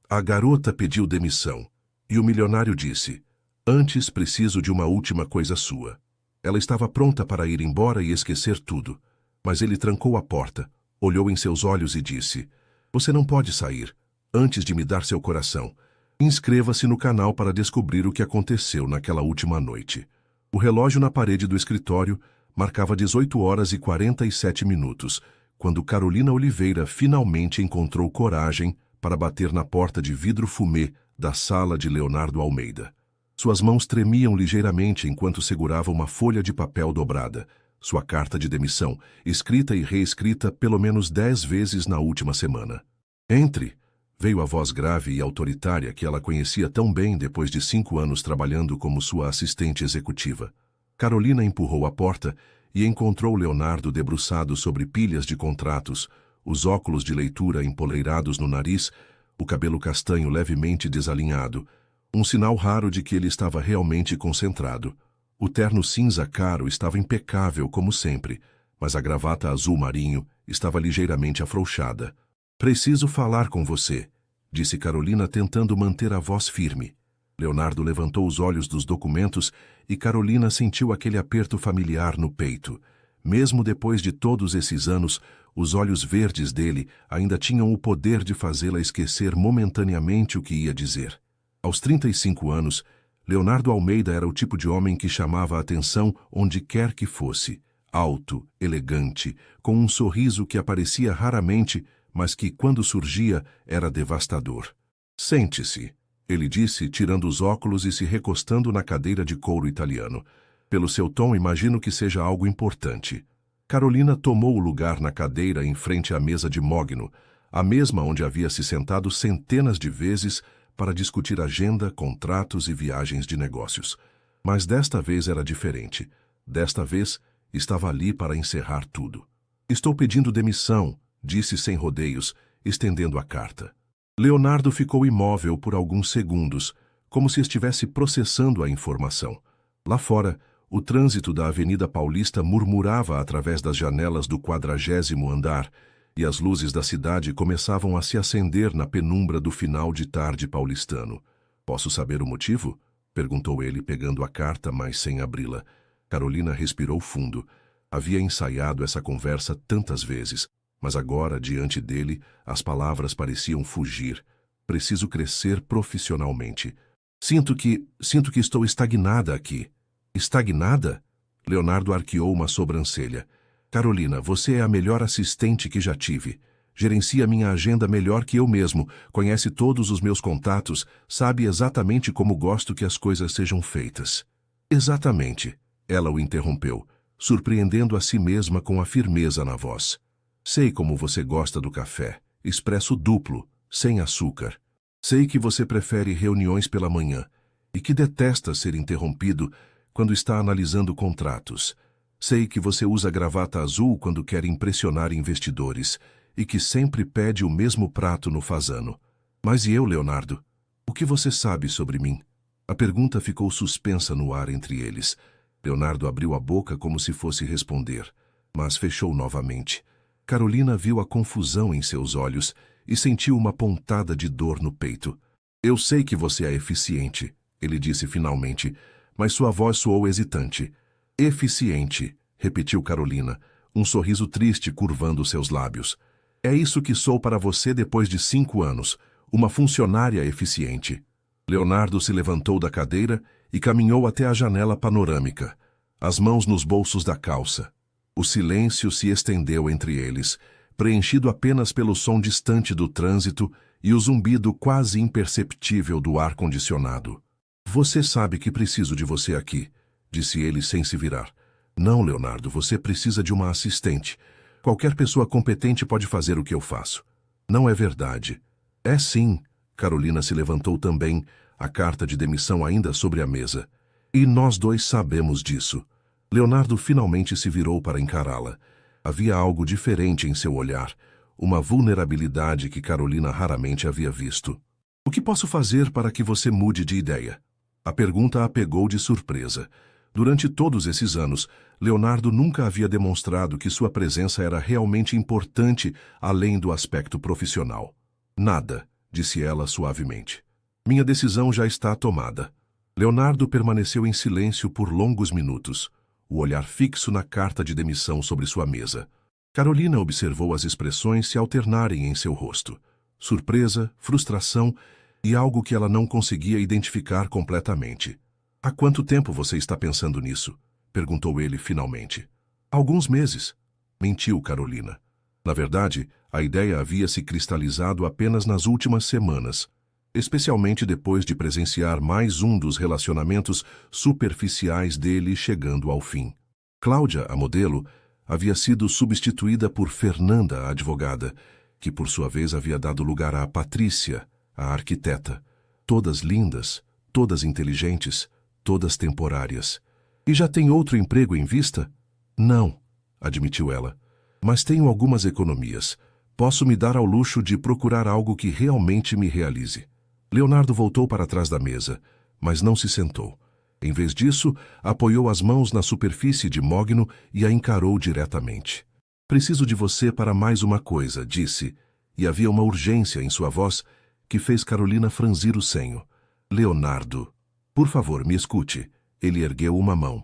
A garota pediu demissão, e o milionário disse: "Antes preciso de uma última coisa sua." Ela estava pronta para ir embora e esquecer tudo, mas ele trancou a porta, olhou em seus olhos e disse: "Você não pode sair, antes de me dar seu coração. Inscreva-se no canal para descobrir o que aconteceu naquela última noite." O relógio na parede do escritório marcava 18h47, quando Carolina Oliveira finalmente encontrou coragem para bater na porta de vidro fumê da sala de Leonardo Almeida. Suas mãos tremiam ligeiramente enquanto segurava uma folha de papel dobrada, sua carta de demissão, escrita e reescrita pelo menos 10 vezes na última semana. "Entre!" veio a voz grave e autoritária que ela conhecia tão bem depois de 5 anos trabalhando como sua assistente executiva. Carolina empurrou a porta e encontrou Leonardo debruçado sobre pilhas de contratos, os óculos de leitura empoleirados no nariz, o cabelo castanho levemente desalinhado, um sinal raro de que ele estava realmente concentrado. O terno cinza caro estava impecável como sempre, mas a gravata azul marinho estava ligeiramente afrouxada. "Preciso falar com você", disse Carolina tentando manter a voz firme. Leonardo levantou os olhos dos documentos e Carolina sentiu aquele aperto familiar no peito. Mesmo depois de todos esses anos, os olhos verdes dele ainda tinham o poder de fazê-la esquecer momentaneamente o que ia dizer. Aos 35 anos, Leonardo Almeida era o tipo de homem que chamava a atenção onde quer que fosse. Alto, elegante, com um sorriso que aparecia raramente, mas que, quando surgia, era devastador. "Sente-se", ele disse, tirando os óculos e se recostando na cadeira de couro italiano. "Pelo seu tom, imagino que seja algo importante." Carolina tomou o lugar na cadeira em frente à mesa de mogno, a mesma onde havia se sentado centenas de vezes para discutir agenda, contratos e viagens de negócios. Mas desta vez era diferente. Desta vez, estava ali para encerrar tudo. "Estou pedindo demissão", disse sem rodeios, estendendo a carta. Leonardo ficou imóvel por alguns segundos, como se estivesse processando a informação. Lá fora, o trânsito da Avenida Paulista murmurava através das janelas do 40º andar, e as luzes da cidade começavam a se acender na penumbra do final de tarde paulistano. "Posso saber o motivo?" perguntou ele, pegando a carta, mas sem abri-la. Carolina respirou fundo. Havia ensaiado essa conversa tantas vezes, mas agora, diante dele, as palavras pareciam fugir. "Preciso crescer profissionalmente. Sinto que estou estagnada aqui." "Estagnada?" Leonardo arqueou uma sobrancelha. "Carolina, você é a melhor assistente que já tive. Gerencia minha agenda melhor que eu mesmo, conhece todos os meus contatos, sabe exatamente como gosto que as coisas sejam feitas." "Exatamente", ela o interrompeu, surpreendendo a si mesma com a firmeza na voz. "Sei como você gosta do café, expresso duplo, sem açúcar. Sei que você prefere reuniões pela manhã e que detesta ser interrompido quando está analisando contratos. Sei que você usa gravata azul quando quer impressionar investidores e que sempre pede o mesmo prato no fazano. Mas e eu, Leonardo? O que você sabe sobre mim?" A pergunta ficou suspensa no ar entre eles. Leonardo abriu a boca como se fosse responder, mas fechou novamente. Carolina viu a confusão em seus olhos e sentiu uma pontada de dor no peito. "Eu sei que você é eficiente", ele disse finalmente, mas sua voz soou hesitante. "Eficiente", repetiu Carolina, um sorriso triste curvando seus lábios. "É isso que sou para você depois de 5 anos, uma funcionária eficiente." Leonardo se levantou da cadeira e caminhou até a janela panorâmica, as mãos nos bolsos da calça. O silêncio se estendeu entre eles, preenchido apenas pelo som distante do trânsito e o zumbido quase imperceptível do ar-condicionado. "Você sabe que preciso de você aqui", disse ele sem se virar. "Não, Leonardo, você precisa de uma assistente. Qualquer pessoa competente pode fazer o que eu faço." "Não é verdade." "É sim." Carolina se levantou também, a carta de demissão ainda sobre a mesa. "E nós dois sabemos disso." Leonardo finalmente se virou para encará-la. Havia algo diferente em seu olhar, uma vulnerabilidade que Carolina raramente havia visto. "O que posso fazer para que você mude de ideia?" A pergunta a pegou de surpresa. Durante todos esses anos, Leonardo nunca havia demonstrado que sua presença era realmente importante além do aspecto profissional. "Nada", disse ela suavemente. Minha decisão já está tomada. Leonardo permaneceu em silêncio por longos minutos, o olhar fixo na carta de demissão sobre sua mesa. Carolina observou as expressões se alternarem em seu rosto. Surpresa, frustração e algo que ela não conseguia identificar completamente. Há quanto tempo você está pensando nisso? Perguntou ele finalmente. Alguns meses. Mentiu Carolina. Na verdade, a ideia havia se cristalizado apenas nas últimas semanas, especialmente depois de presenciar mais um dos relacionamentos superficiais dele chegando ao fim. Cláudia, a modelo, havia sido substituída por Fernanda, a advogada, que por sua vez havia dado lugar a Patrícia, a arquiteta. Todas lindas, todas inteligentes, todas temporárias. E já tem outro emprego em vista? Não, admitiu ela. Mas tenho algumas economias. Posso me dar ao luxo de procurar algo que realmente me realize. Leonardo voltou para trás da mesa, mas não se sentou. Em vez disso, apoiou as mãos na superfície de mogno e a encarou diretamente. Preciso de você para mais uma coisa, disse, e havia uma urgência em sua voz que fez Carolina franzir o senho. Leonardo, por favor, me escute. Ele ergueu uma mão.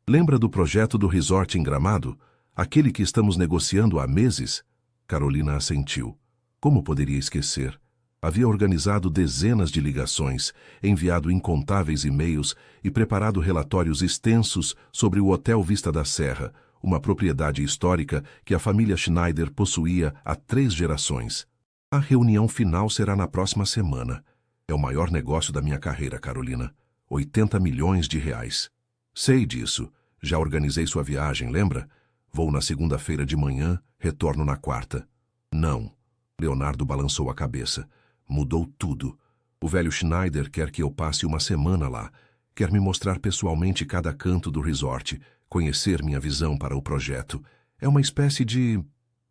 Lembra do projeto do resort em Gramado? Aquele que estamos negociando há meses? Carolina assentiu. Como poderia esquecer? Havia organizado dezenas de ligações, enviado incontáveis e-mails e preparado relatórios extensos sobre o Hotel Vista da Serra, uma propriedade histórica que a família Schneider possuía há 3 gerações. A reunião final será na próxima semana. É o maior negócio da minha carreira, Carolina. 80 milhões de reais. Sei disso. Já organizei sua viagem, lembra? Vou na segunda-feira de manhã, retorno na quarta. Não. Leonardo balançou a cabeça. Mudou tudo. O velho Schneider quer que eu passe uma semana lá. Quer me mostrar pessoalmente cada canto do resort, conhecer minha visão para o projeto. É uma espécie de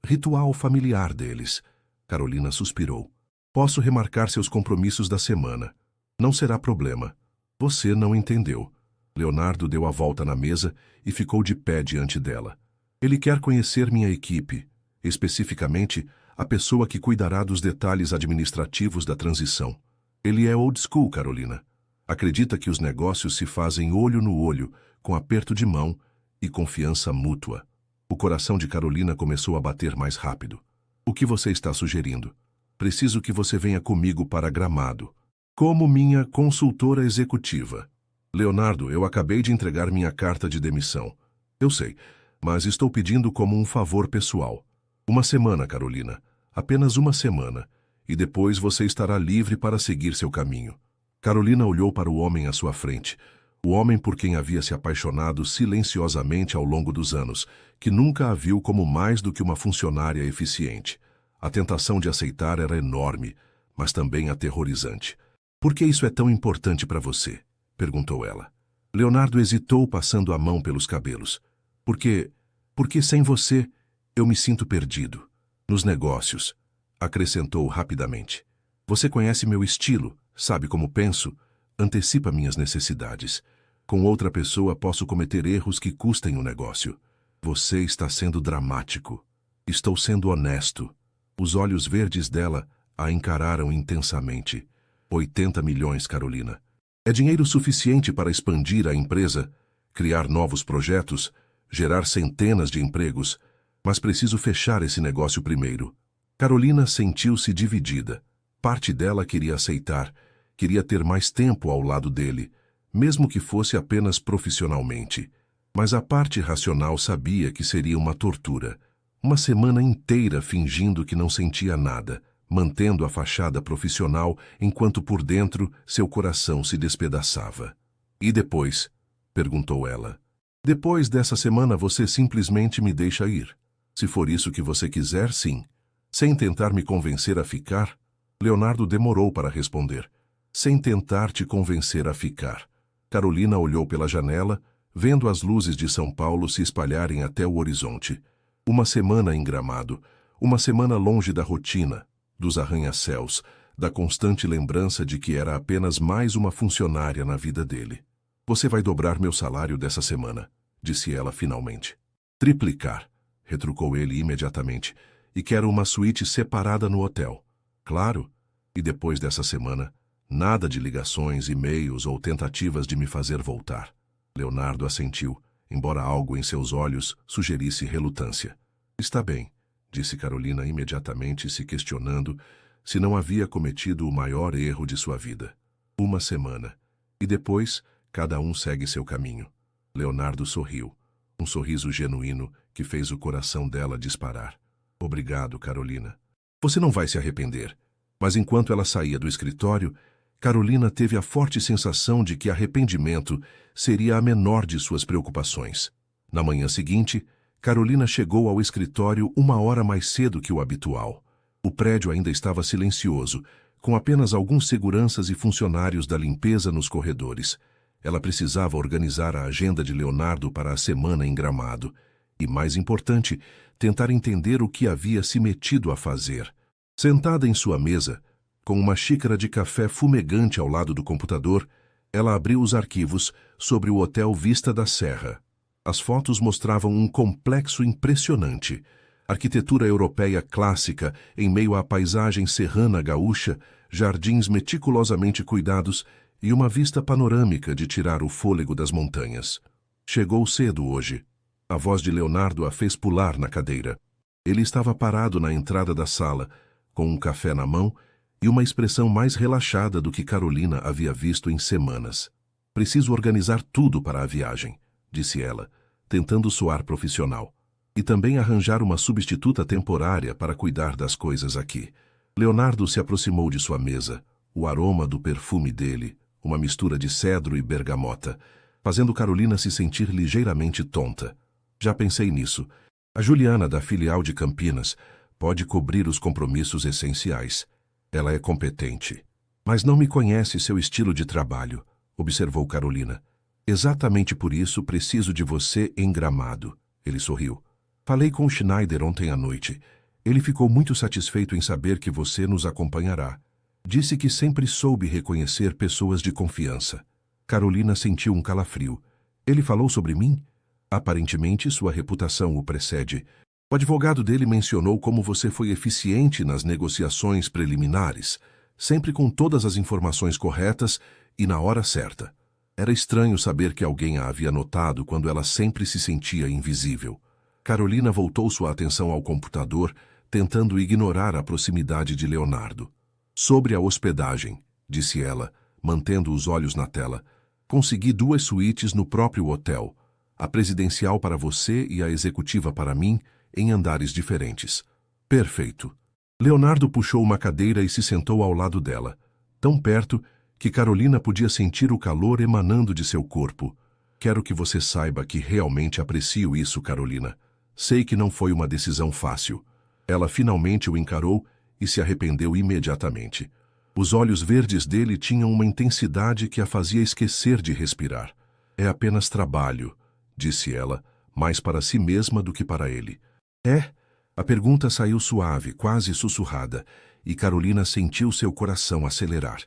ritual familiar deles. Carolina suspirou. Posso remarcar seus compromissos da semana. Não será problema. Você não entendeu. Leonardo deu a volta na mesa e ficou de pé diante dela. Ele quer conhecer minha equipe, especificamente a pessoa que cuidará dos detalhes administrativos da transição. Ele é old school, Carolina. Acredita que os negócios se fazem olho no olho, com aperto de mão e confiança mútua. O coração de Carolina começou a bater mais rápido. O que você está sugerindo? Preciso que você venha comigo para Gramado, como minha consultora executiva. Leonardo, eu acabei de entregar minha carta de demissão. Eu sei, mas estou pedindo como um favor pessoal. Uma semana, Carolina. Apenas uma semana. E depois você estará livre para seguir seu caminho. Carolina olhou para o homem à sua frente. O homem por quem havia se apaixonado silenciosamente ao longo dos anos, que nunca a viu como mais do que uma funcionária eficiente. A tentação de aceitar era enorme, mas também aterrorizante. Por que isso é tão importante para você? Perguntou ela. Leonardo hesitou, passando a mão pelos cabelos. Porque sem você, eu me sinto perdido. Nos negócios, acrescentou rapidamente. Você conhece meu estilo, sabe como penso, antecipa minhas necessidades. Com outra pessoa posso cometer erros que custem o negócio. Você está sendo dramático. Estou sendo honesto. Os olhos verdes dela a encararam intensamente. 80 milhões, Carolina. É dinheiro suficiente para expandir a empresa, criar novos projetos, gerar centenas de empregos, mas preciso fechar esse negócio primeiro. Carolina sentiu-se dividida. Parte dela queria aceitar, queria ter mais tempo ao lado dele, mesmo que fosse apenas profissionalmente. Mas a parte racional sabia que seria uma tortura. Uma semana inteira fingindo que não sentia nada, mantendo a fachada profissional enquanto por dentro seu coração se despedaçava. E depois? Perguntou ela. Depois dessa semana você simplesmente me deixa ir. Se for isso que você quiser, sim. Sem tentar me convencer a ficar? Leonardo demorou para responder. Sem tentar te convencer a ficar. Carolina olhou pela janela, vendo as luzes de São Paulo se espalharem até o horizonte. Uma semana em Gramado, uma semana longe da rotina, dos arranha-céus, da constante lembrança de que era apenas mais uma funcionária na vida dele. Você vai dobrar meu salário dessa semana, disse ela finalmente. Triplicar, retrucou ele imediatamente, e quero uma suíte separada no hotel. Claro, E depois dessa semana, nada de ligações, e-mails ou tentativas de me fazer voltar. Leonardo assentiu, embora algo em seus olhos sugerisse relutância. Está bem, disse Carolina imediatamente, se questionando se não havia cometido o maior erro de sua vida. Uma semana. E depois, cada um segue seu caminho. Leonardo sorriu. Um sorriso genuíno que fez o coração dela disparar. Obrigado, Carolina. Você não vai se arrepender. Mas enquanto ela saía do escritório, Carolina teve a forte sensação de que arrependimento seria a menor de suas preocupações. Na manhã seguinte, Carolina chegou ao escritório 1 hora mais cedo que o habitual. O prédio ainda estava silencioso, com apenas alguns seguranças e funcionários da limpeza nos corredores. Ela precisava organizar a agenda de Leonardo para a semana em Gramado. E, mais importante, tentar entender o que havia se metido a fazer. Sentada em sua mesa, com uma xícara de café fumegante ao lado do computador, ela abriu os arquivos sobre o Hotel Vista da Serra. As fotos mostravam um complexo impressionante. Arquitetura europeia clássica em meio à paisagem serrana gaúcha, jardins meticulosamente cuidados e uma vista panorâmica de tirar o fôlego das montanhas. Chegou cedo hoje. A voz de Leonardo a fez pular na cadeira. Ele estava parado na entrada da sala, com um café na mão e uma expressão mais relaxada do que Carolina havia visto em semanas. Preciso organizar tudo para a viagem, disse ela, tentando soar profissional. E também arranjar uma substituta temporária para cuidar das coisas aqui. Leonardo se aproximou de sua mesa, o aroma do perfume dele, uma mistura de cedro e bergamota, fazendo Carolina se sentir ligeiramente tonta. Já pensei nisso. A Juliana, da filial de Campinas, pode cobrir os compromissos essenciais. Ela é competente. Mas não me conhece seu estilo de trabalho, observou Carolina. Exatamente por isso preciso de você em Gramado. Ele sorriu. Falei com o Schneider ontem à noite. Ele ficou muito satisfeito em saber que você nos acompanhará. Disse que sempre soube reconhecer pessoas de confiança. Carolina sentiu um calafrio. Ele falou sobre mim? Aparentemente, sua reputação o precede. O advogado dele mencionou como você foi eficiente nas negociações preliminares, sempre com todas as informações corretas e na hora certa. Era estranho saber que alguém a havia notado quando ela sempre se sentia invisível. Carolina voltou sua atenção ao computador, tentando ignorar a proximidade de Leonardo. Sobre a hospedagem, disse ela, mantendo os olhos na tela. Consegui 2 suítes no próprio hotel, a presidencial para você e a executiva para mim, em andares diferentes. Perfeito. Leonardo puxou uma cadeira e se sentou ao lado dela, tão perto que Carolina podia sentir o calor emanando de seu corpo. Quero que você saiba que realmente aprecio isso, Carolina. Sei que não foi uma decisão fácil. Ela finalmente o encarou e se arrependeu imediatamente. Os olhos verdes dele tinham uma intensidade que a fazia esquecer de respirar. É apenas trabalho, disse ela, mais para si mesma do que para ele. É? A pergunta saiu suave, quase sussurrada, e Carolina sentiu seu coração acelerar.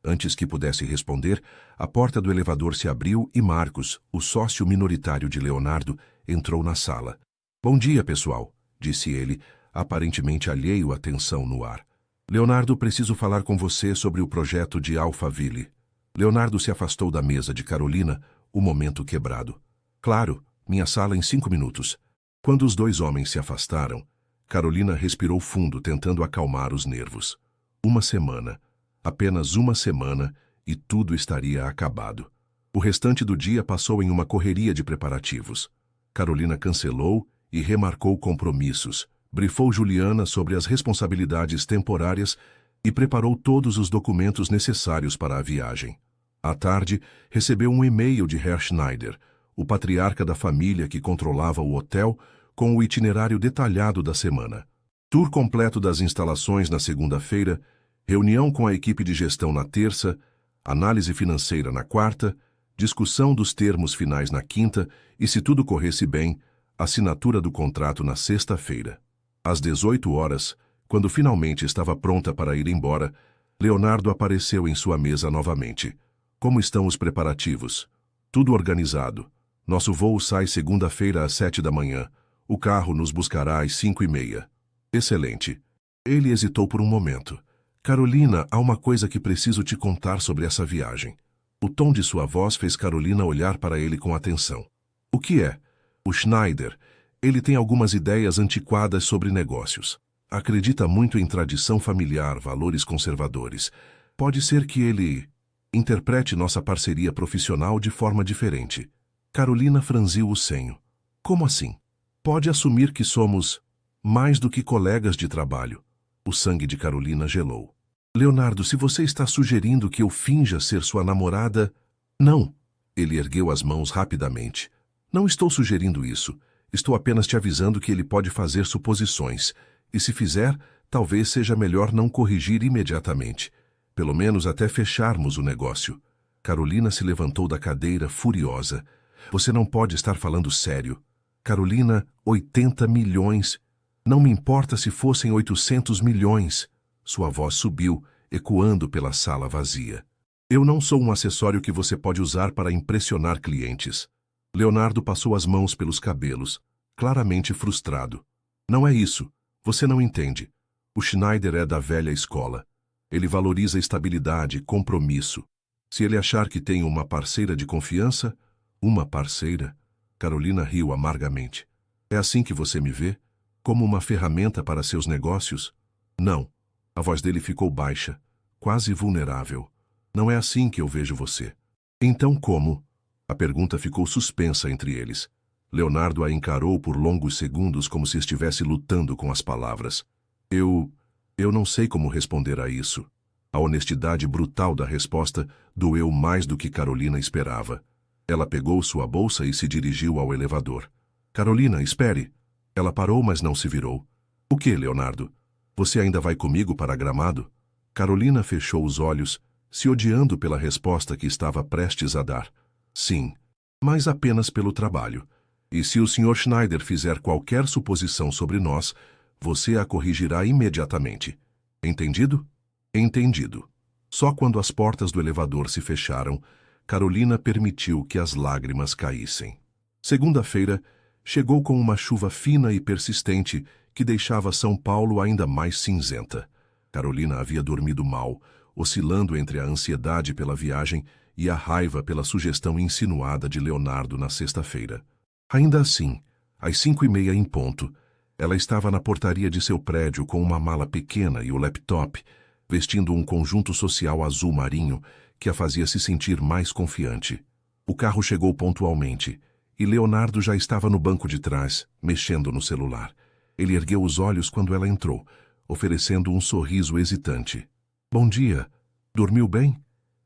Antes que pudesse responder, a porta do elevador se abriu e Marcos, o sócio minoritário de Leonardo, entrou na sala. Bom dia, pessoal, disse ele, aparentemente alheio à tensão no ar. Leonardo, preciso falar com você sobre o projeto de Alphaville. Leonardo se afastou da mesa de Carolina, o momento quebrado. Claro, minha sala em 5 minutos. Quando os 2 homens se afastaram, Carolina respirou fundo, tentando acalmar os nervos. Uma semana, apenas uma semana, e tudo estaria acabado. O restante do dia passou em uma correria de preparativos. Carolina cancelou e remarcou compromissos, brifou Juliana sobre as responsabilidades temporárias e preparou todos os documentos necessários para a viagem. À tarde, recebeu um e-mail de Herr Schneider, o patriarca da família que controlava o hotel, com o itinerário detalhado da semana. Tour completo das instalações na segunda-feira, reunião com a equipe de gestão na terça, análise financeira na quarta, discussão dos termos finais na quinta e, se tudo corresse bem, assinatura do contrato na sexta-feira. Às 18 horas, quando finalmente estava pronta para ir embora, Leonardo apareceu em sua mesa novamente. Como estão os preparativos? Tudo organizado. Nosso voo sai segunda-feira às 7 da manhã. O carro nos buscará às 5:30. Excelente. Ele hesitou por um momento. Carolina, há uma coisa que preciso te contar sobre essa viagem. O tom de sua voz fez Carolina olhar para ele com atenção. O que é? O Schneider. Ele tem algumas ideias antiquadas sobre negócios. Acredita muito em tradição familiar, valores conservadores. Pode ser que ele interprete nossa parceria profissional de forma diferente. Carolina franziu o senho. Como assim? Pode assumir que somos mais do que colegas de trabalho. O sangue de Carolina gelou. Leonardo, se você está sugerindo que eu finja ser sua namorada... Não. Ele ergueu as mãos rapidamente. Não estou sugerindo isso. Estou apenas te avisando que ele pode fazer suposições. E se fizer, talvez seja melhor não corrigir imediatamente. Pelo menos até fecharmos o negócio. Carolina se levantou da cadeira, furiosa. Você não pode estar falando sério. Carolina, 80 milhões. Não me importa se fossem 800 milhões. Sua voz subiu, ecoando pela sala vazia. Eu não sou um acessório que você pode usar para impressionar clientes. Leonardo passou as mãos pelos cabelos, claramente frustrado. Não é isso. Você não entende. O Schneider é da velha escola. Ele valoriza estabilidade e compromisso. Se ele achar que tem uma parceira de confiança... Uma parceira? Carolina riu amargamente. É assim que você me vê? Como uma ferramenta para seus negócios? Não. A voz dele ficou baixa, quase vulnerável. Não é assim que eu vejo você. Então como? A pergunta ficou suspensa entre eles. Leonardo a encarou por longos segundos como se estivesse lutando com as palavras. Eu não sei como responder a isso. A honestidade brutal da resposta doeu mais do que Carolina esperava. Ela pegou sua bolsa e se dirigiu ao elevador. Carolina, espere. Ela parou, mas não se virou. O que, Leonardo? Você ainda vai comigo para Gramado? Carolina fechou os olhos, se odiando pela resposta que estava prestes a dar. Sim, mas apenas pelo trabalho. E se o Sr. Schneider fizer qualquer suposição sobre nós, você a corrigirá imediatamente. Entendido? Entendido. Só quando as portas do elevador se fecharam, Carolina permitiu que as lágrimas caíssem. Segunda-feira, chegou com uma chuva fina e persistente que deixava São Paulo ainda mais cinzenta. Carolina havia dormido mal, oscilando entre a ansiedade pela viagem e a raiva pela sugestão insinuada de Leonardo na sexta-feira. Ainda assim, às 5:30 em ponto, ela estava na portaria de seu prédio com uma mala pequena e o laptop, vestindo um conjunto social azul marinho que a fazia se sentir mais confiante. O carro chegou pontualmente, e Leonardo já estava no banco de trás, mexendo no celular. Ele ergueu os olhos quando ela entrou, oferecendo um sorriso hesitante. Bom dia. Dormiu bem?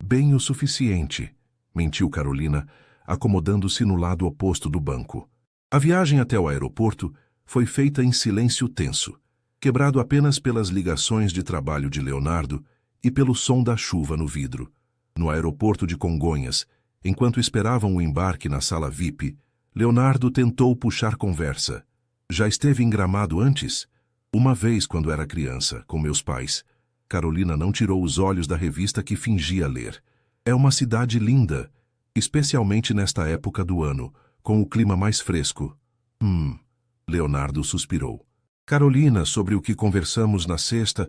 Bem o suficiente, mentiu Carolina, acomodando-se no lado oposto do banco. A viagem até o aeroporto foi feita em silêncio tenso, quebrado apenas pelas ligações de trabalho de Leonardo e pelo som da chuva no vidro. No aeroporto de Congonhas, enquanto esperavam o embarque na sala VIP, Leonardo tentou puxar conversa. Já esteve em Gramado antes? Uma vez quando era criança, com meus pais. Carolina não tirou os olhos da revista que fingia ler. É uma cidade linda, especialmente nesta época do ano, com o clima mais fresco. Leonardo suspirou. Carolina, sobre o que conversamos na sexta...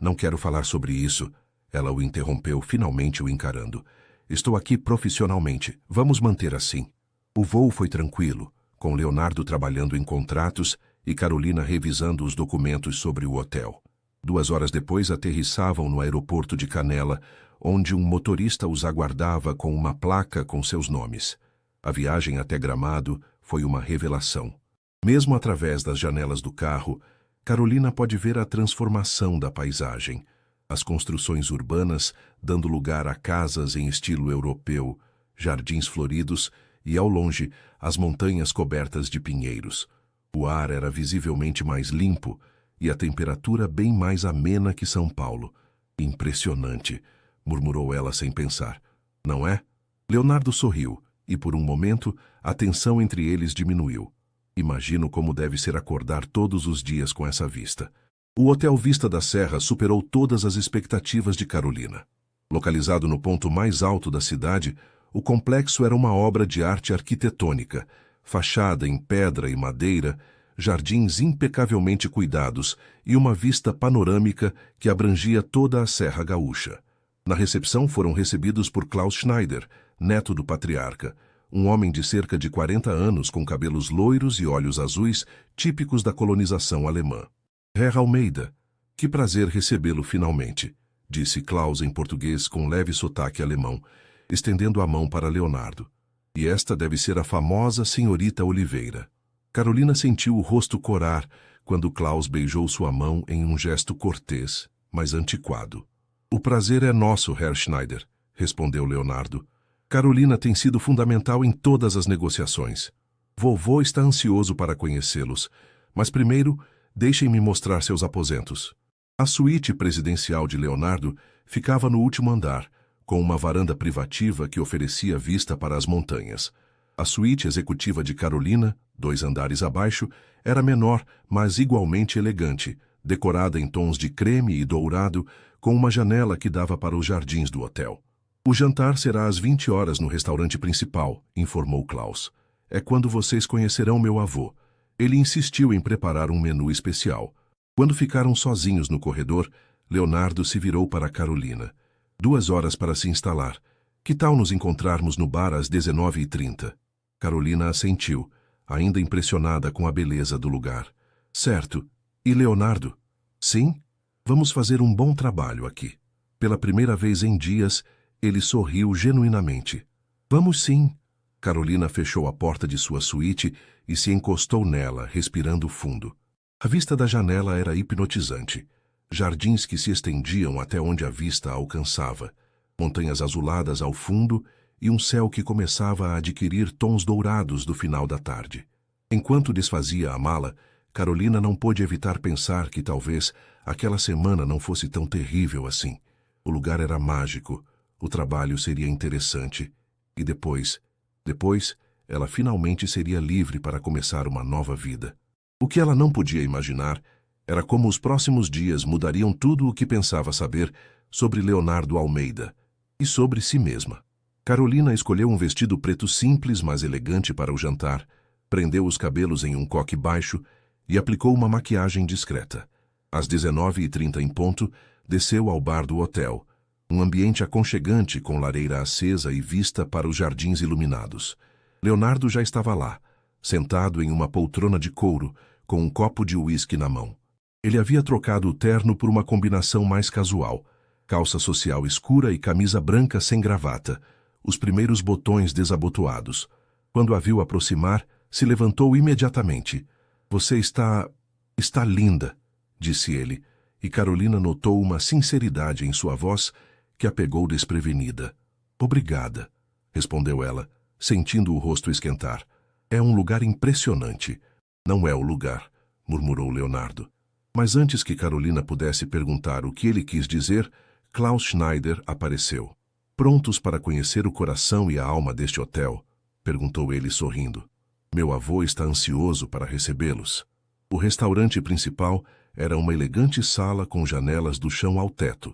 Não quero falar sobre isso. Ela o interrompeu, finalmente o encarando. Estou aqui profissionalmente. Vamos manter assim. O voo foi tranquilo, com Leonardo trabalhando em contratos e Carolina revisando os documentos sobre o hotel. 2 horas depois aterrissavam no aeroporto de Canela, onde um motorista os aguardava com uma placa com seus nomes. A viagem até Gramado foi uma revelação. Mesmo através das janelas do carro, Carolina pode ver a transformação da paisagem. As construções urbanas dando lugar a casas em estilo europeu, jardins floridos e, ao longe, as montanhas cobertas de pinheiros. O ar era visivelmente mais limpo e a temperatura bem mais amena que São Paulo. Impressionante, murmurou ela sem pensar. Não é? Leonardo sorriu e, por um momento, a tensão entre eles diminuiu. Imagino como deve ser acordar todos os dias com essa vista. O Hotel Vista da Serra superou todas as expectativas de Carolina. Localizado no ponto mais alto da cidade, o complexo era uma obra de arte arquitetônica, fachada em pedra e madeira, jardins impecavelmente cuidados e uma vista panorâmica que abrangia toda a Serra Gaúcha. Na recepção foram recebidos por Klaus Schneider, neto do patriarca, um homem de cerca de 40 anos com cabelos loiros e olhos azuis, típicos da colonização alemã. Herr Almeida, que prazer recebê-lo finalmente, disse Klaus em português com leve sotaque alemão, estendendo a mão para Leonardo. E esta deve ser a famosa senhorita Oliveira. Carolina sentiu o rosto corar quando Klaus beijou sua mão em um gesto cortês, mas antiquado. O prazer é nosso, Herr Schneider, respondeu Leonardo. Carolina tem sido fundamental em todas as negociações. Vovô está ansioso para conhecê-los, mas primeiro, deixem-me mostrar seus aposentos. A suíte presidencial de Leonardo ficava no último andar, com uma varanda privativa que oferecia vista para as montanhas. A suíte executiva de Carolina, 2 andares abaixo, era menor, mas igualmente elegante, decorada em tons de creme e dourado, com uma janela que dava para os jardins do hotel. O jantar será às 20 horas no restaurante principal, informou Klaus. É quando vocês conhecerão meu avô. Ele insistiu em preparar um menu especial. Quando ficaram sozinhos no corredor, Leonardo se virou para Carolina. 2 horas para se instalar. Que tal nos encontrarmos no bar às 19h30? Carolina assentiu, ainda impressionada com a beleza do lugar. Certo. E Leonardo? Sim? Vamos fazer um bom trabalho aqui. Pela primeira vez em dias, ele sorriu genuinamente. Vamos sim. Carolina fechou a porta de sua suíte e se encostou nela, respirando fundo. A vista da janela era hipnotizante. Jardins que se estendiam até onde a vista alcançava. Montanhas azuladas ao fundo e um céu que começava a adquirir tons dourados do final da tarde. Enquanto desfazia a mala, Carolina não pôde evitar pensar que talvez aquela semana não fosse tão terrível assim. O lugar era mágico, o trabalho seria interessante. E depois, ela finalmente seria livre para começar uma nova vida. O que ela não podia imaginar era como os próximos dias mudariam tudo o que pensava saber sobre Leonardo Almeida e sobre si mesma. Carolina escolheu um vestido preto simples, mas elegante para o jantar, prendeu os cabelos em um coque baixo e aplicou uma maquiagem discreta. Às 19h30 em ponto, desceu ao bar do hotel, um ambiente aconchegante com lareira acesa e vista para os jardins iluminados. Leonardo já estava lá, sentado em uma poltrona de couro, com um copo de uísque na mão. Ele havia trocado o terno por uma combinação mais casual, calça social escura e camisa branca sem gravata, os primeiros botões desabotoados. Quando a viu aproximar, se levantou imediatamente. Você está linda, disse ele, e Carolina notou uma sinceridade em sua voz que a pegou desprevenida. Obrigada, respondeu ela, sentindo o rosto esquentar. É um lugar impressionante. Não é o lugar, murmurou Leonardo. Mas antes que Carolina pudesse perguntar o que ele quis dizer, Klaus Schneider apareceu. Prontos para conhecer o coração e a alma deste hotel? Perguntou ele sorrindo. Meu avô está ansioso para recebê-los. O restaurante principal era uma elegante sala com janelas do chão ao teto,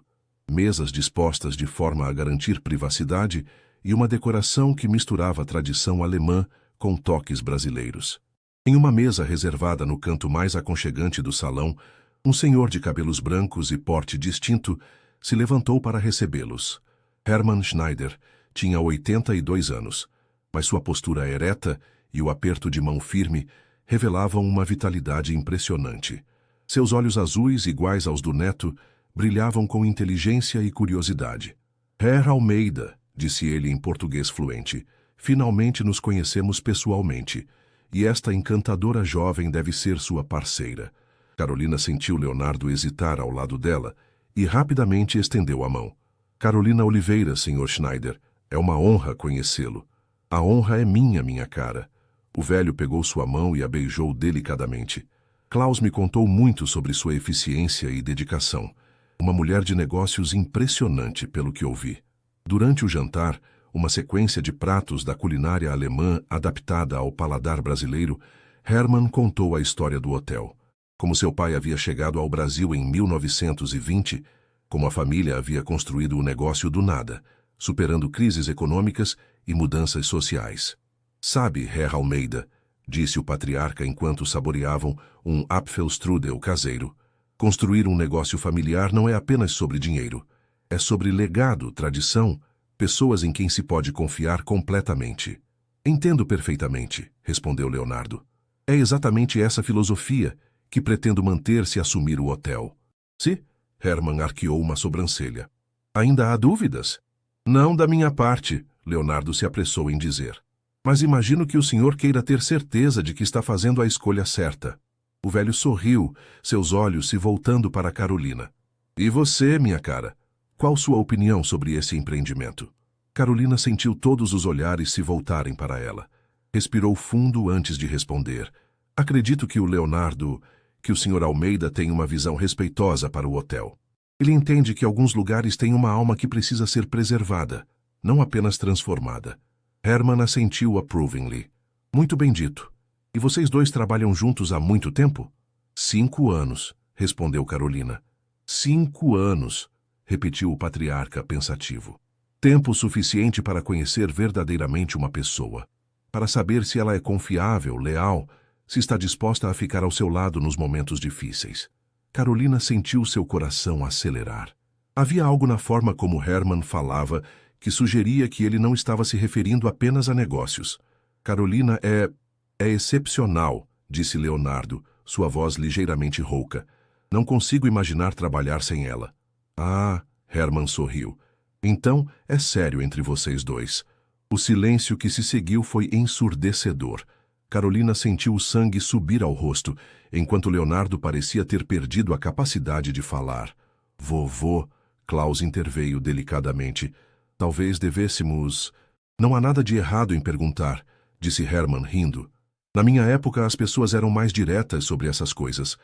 mesas dispostas de forma a garantir privacidade e uma decoração que misturava a tradição alemã com toques brasileiros. Em uma mesa reservada no canto mais aconchegante do salão, um senhor de cabelos brancos e porte distinto se levantou para recebê-los. Hermann Schneider tinha 82 anos, mas sua postura ereta e o aperto de mão firme revelavam uma vitalidade impressionante. Seus olhos azuis, iguais aos do neto, brilhavam com inteligência e curiosidade. Herr Almeida, disse ele em português fluente, finalmente nos conhecemos pessoalmente, e esta encantadora jovem deve ser sua parceira. Carolina sentiu Leonardo hesitar ao lado dela e rapidamente estendeu a mão. Carolina Oliveira, Sr. Schneider, é uma honra conhecê-lo. A honra é minha cara. O velho pegou sua mão e a beijou delicadamente. Klaus me contou muito sobre sua eficiência e dedicação. Uma mulher de negócios impressionante, pelo que ouvi. Durante o jantar, uma sequência de pratos da culinária alemã adaptada ao paladar brasileiro, Hermann contou a história do hotel. Como seu pai havia chegado ao Brasil em 1920, como a família havia construído o negócio do nada, superando crises econômicas e mudanças sociais. Sabe, Herr Almeida, disse o patriarca enquanto saboreavam um Apfelstrudel caseiro. Construir um negócio familiar não é apenas sobre dinheiro. É sobre legado, tradição, pessoas em quem se pode confiar completamente. Entendo perfeitamente, respondeu Leonardo. É exatamente essa filosofia que pretendo manter se assumir o hotel. Se? Herman arqueou uma sobrancelha. Ainda há dúvidas? Não da minha parte, Leonardo se apressou em dizer. Mas imagino que o senhor queira ter certeza de que está fazendo a escolha certa. O velho sorriu, seus olhos se voltando para Carolina. E você, minha cara? Qual sua opinião sobre esse empreendimento? Carolina sentiu todos os olhares se voltarem para ela. Respirou fundo antes de responder. Acredito que o Sr. Almeida tem uma visão respeitosa para o hotel. Ele entende que alguns lugares têm uma alma que precisa ser preservada, não apenas transformada. Herman assentiu approvingly. Muito bem dito. E vocês dois trabalham juntos há muito tempo? 5 anos, respondeu Carolina. 5 anos, repetiu o patriarca pensativo. Tempo suficiente para conhecer verdadeiramente uma pessoa, para saber se ela é confiável, leal, se está disposta a ficar ao seu lado nos momentos difíceis. Carolina sentiu seu coração acelerar. Havia algo na forma como Herman falava que sugeria que ele não estava se referindo apenas a negócios. Carolina é excepcional, disse Leonardo, sua voz ligeiramente rouca. Não consigo imaginar trabalhar sem ela. Ah, Herman sorriu. Então, é sério entre vocês dois. O silêncio que se seguiu foi ensurdecedor. Carolina sentiu o sangue subir ao rosto, enquanto Leonardo parecia ter perdido a capacidade de falar. Vovô, Klaus interveio delicadamente. Talvez devêssemos... Não há nada de errado em perguntar, disse Herman rindo. Na minha época as pessoas eram mais diretas sobre essas coisas,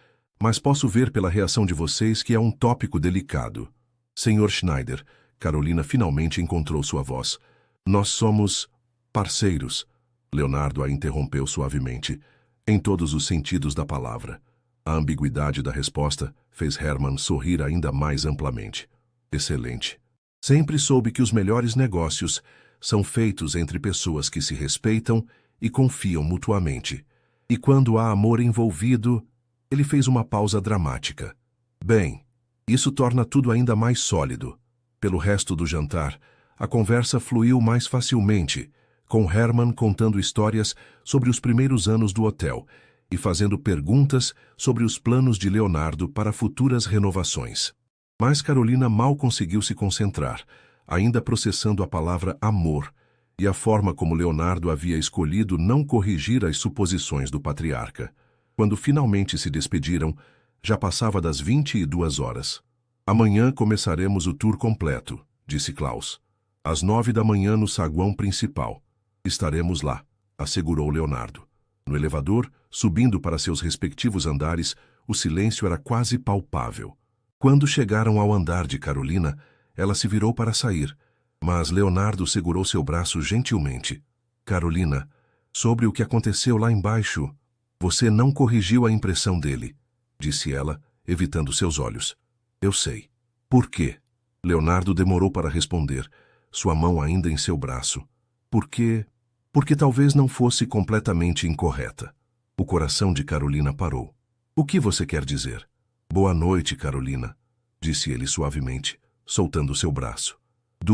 mas posso ver pela reação de vocês que é um tópico delicado. Sr. Schneider, Carolina finalmente encontrou sua voz. Nós somos parceiros. Leonardo a interrompeu suavemente, em todos os sentidos da palavra. A ambiguidade da resposta fez Herman sorrir ainda mais amplamente. Excelente. Sempre soube que os melhores negócios são feitos entre pessoas que se respeitam e confiam mutuamente. E quando há amor envolvido, ele fez uma pausa dramática. Bem, isso torna tudo ainda mais sólido. Pelo resto do jantar, a conversa fluiu mais facilmente, com Herman contando histórias sobre os primeiros anos do hotel e fazendo perguntas sobre os planos de Leonardo para futuras renovações. Mas Carolina mal conseguiu se concentrar, ainda processando a palavra amor e a forma como Leonardo havia escolhido não corrigir as suposições do patriarca. Quando finalmente se despediram, já passava das 22 horas. Amanhã começaremos o tour completo, disse Klaus. Às 9 da manhã no saguão principal. Estaremos lá, assegurou Leonardo. No elevador, subindo para seus respectivos andares, o silêncio era quase palpável. Quando chegaram ao andar de Carolina, ela se virou para sair, mas Leonardo segurou seu braço gentilmente. Carolina, sobre o que aconteceu lá embaixo, você não corrigiu a impressão dele, disse ela, evitando seus olhos. Eu sei. Por quê? Leonardo demorou para responder, sua mão ainda em seu braço. Porque talvez não fosse completamente incorreta. O coração de Carolina parou. O que você quer dizer? Boa noite, Carolina, disse ele suavemente, soltando seu braço.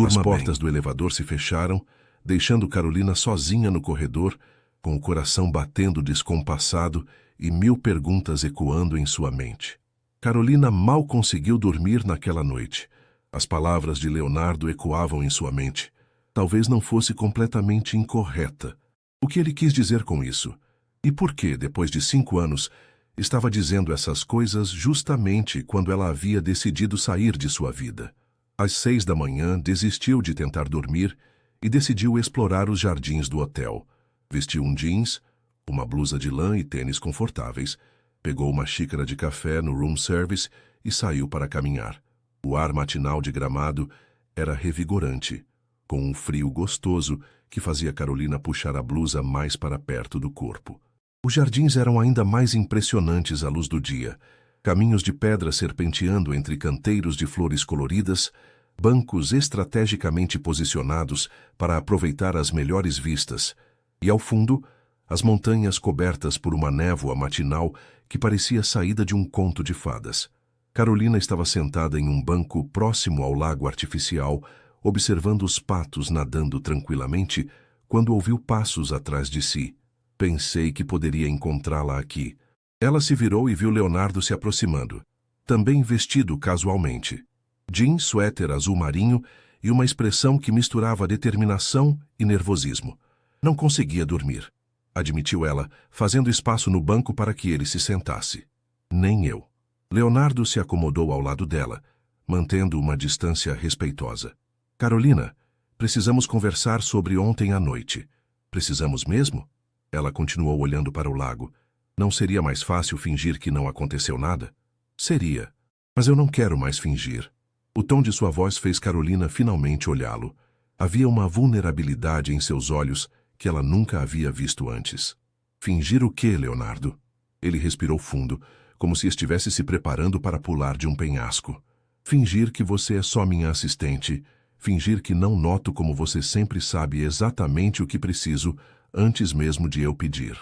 As portas do elevador se fecharam, deixando Carolina sozinha no corredor, com o coração batendo descompassado e 1000 perguntas ecoando em sua mente. Carolina mal conseguiu dormir naquela noite. As palavras de Leonardo ecoavam em sua mente. Talvez não fosse completamente incorreta. O que ele quis dizer com isso? E por que, depois de 5 anos, estava dizendo essas coisas justamente quando ela havia decidido sair de sua vida? Às 6 da manhã, desistiu de tentar dormir e decidiu explorar os jardins do hotel. Vestiu um jeans, uma blusa de lã e tênis confortáveis, pegou uma xícara de café no room service e saiu para caminhar. O ar matinal de Gramado era revigorante, com um frio gostoso que fazia Carolina puxar a blusa mais para perto do corpo. Os jardins eram ainda mais impressionantes à luz do dia. Caminhos de pedra serpenteando entre canteiros de flores coloridas, bancos estrategicamente posicionados para aproveitar as melhores vistas, e ao fundo, as montanhas cobertas por uma névoa matinal que parecia saída de um conto de fadas. Carolina estava sentada em um banco próximo ao lago artificial, observando os patos nadando tranquilamente, quando ouviu passos atrás de si. Pensei que poderia encontrá-la aqui. Ela se virou e viu Leonardo se aproximando, também vestido casualmente. Jeans, suéter azul marinho e uma expressão que misturava determinação e nervosismo. Não conseguia dormir, admitiu ela, fazendo espaço no banco para que ele se sentasse. Nem eu. Leonardo se acomodou ao lado dela, mantendo uma distância respeitosa. Carolina, precisamos conversar sobre ontem à noite. Precisamos mesmo? Ela continuou olhando para o lago. Não seria mais fácil fingir que não aconteceu nada? Seria. Mas eu não quero mais fingir. O tom de sua voz fez Carolina finalmente olhá-lo. Havia uma vulnerabilidade em seus olhos que ela nunca havia visto antes. Fingir o quê, Leonardo? Ele respirou fundo, como se estivesse se preparando para pular de um penhasco. Fingir que você é só minha assistente. Fingir que não noto como você sempre sabe exatamente o que preciso, antes mesmo de eu pedir.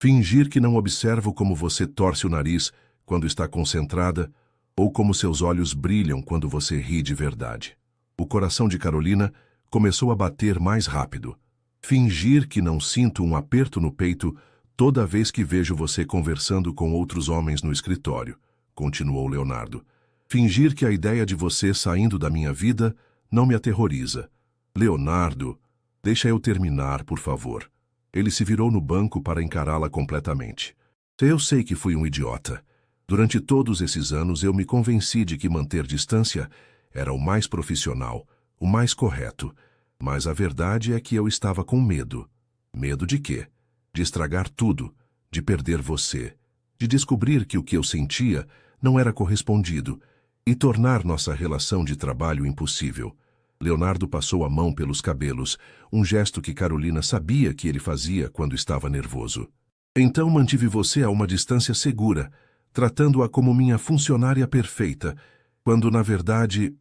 Fingir que não observo como você torce o nariz quando está concentrada, ou como seus olhos brilham quando você ri de verdade. O coração de Carolina começou a bater mais rápido. Fingir que não sinto um aperto no peito toda vez que vejo você conversando com outros homens no escritório, continuou Leonardo. Fingir que a ideia de você saindo da minha vida não me aterroriza. Leonardo, deixa eu terminar, por favor. Ele se virou no banco para encará-la completamente. Eu sei que fui um idiota. Durante todos esses anos eu me convenci de que manter distância era o mais profissional, o mais correto. Mas a verdade é que eu estava com medo. Medo de quê? De estragar tudo, de perder você, de descobrir que o que eu sentia não era correspondido e tornar nossa relação de trabalho impossível. Leonardo passou a mão pelos cabelos, um gesto que Carolina sabia que ele fazia quando estava nervoso. Então mantive você a uma distância segura, tratando-a como minha funcionária perfeita, quando na verdade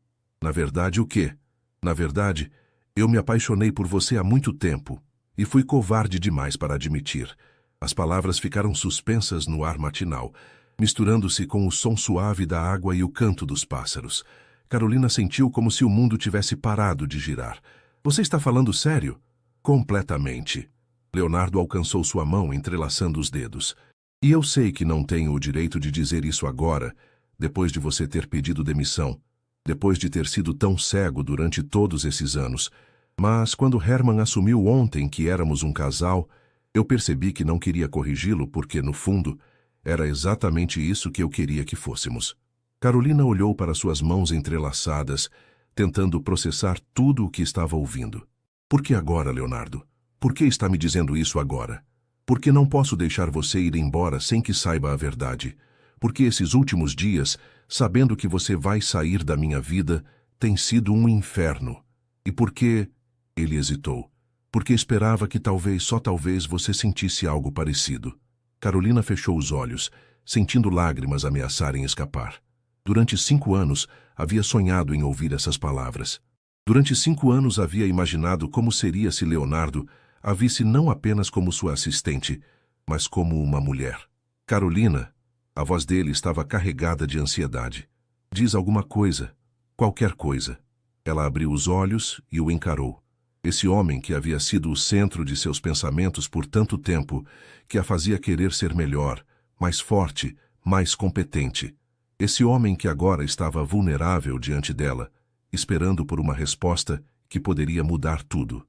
o quê? Na verdade, eu me apaixonei por você há muito tempo e fui covarde demais para admitir. As palavras ficaram suspensas no ar matinal, misturando-se com o som suave da água e o canto dos pássaros. Carolina sentiu como se o mundo tivesse parado de girar. Você está falando sério? Completamente. Leonardo alcançou sua mão, entrelaçando os dedos. E eu sei que não tenho o direito de dizer isso agora, depois de você ter pedido demissão, depois de ter sido tão cego durante todos esses anos. Mas quando Herman assumiu ontem que éramos um casal, eu percebi que não queria corrigi-lo porque, no fundo, era exatamente isso que eu queria que fôssemos. Carolina olhou para suas mãos entrelaçadas, tentando processar tudo o que estava ouvindo. Por que agora, Leonardo? Por que está me dizendo isso agora? Por que não posso deixar você ir embora sem que saiba a verdade? Porque esses últimos dias, sabendo que você vai sair da minha vida, tem sido um inferno. E por que... Ele hesitou. Porque esperava que talvez, só talvez, você sentisse algo parecido. Carolina fechou os olhos, sentindo lágrimas ameaçarem escapar. Durante 5 anos, havia sonhado em ouvir essas palavras. Durante 5 anos havia imaginado como seria se Leonardo a visse não apenas como sua assistente, mas como uma mulher. Carolina, a voz dele estava carregada de ansiedade. Diz alguma coisa, qualquer coisa. Ela abriu os olhos e o encarou. Esse homem que havia sido o centro de seus pensamentos por tanto tempo, que a fazia querer ser melhor, mais forte, mais competente. Esse homem que agora estava vulnerável diante dela, esperando por uma resposta que poderia mudar tudo.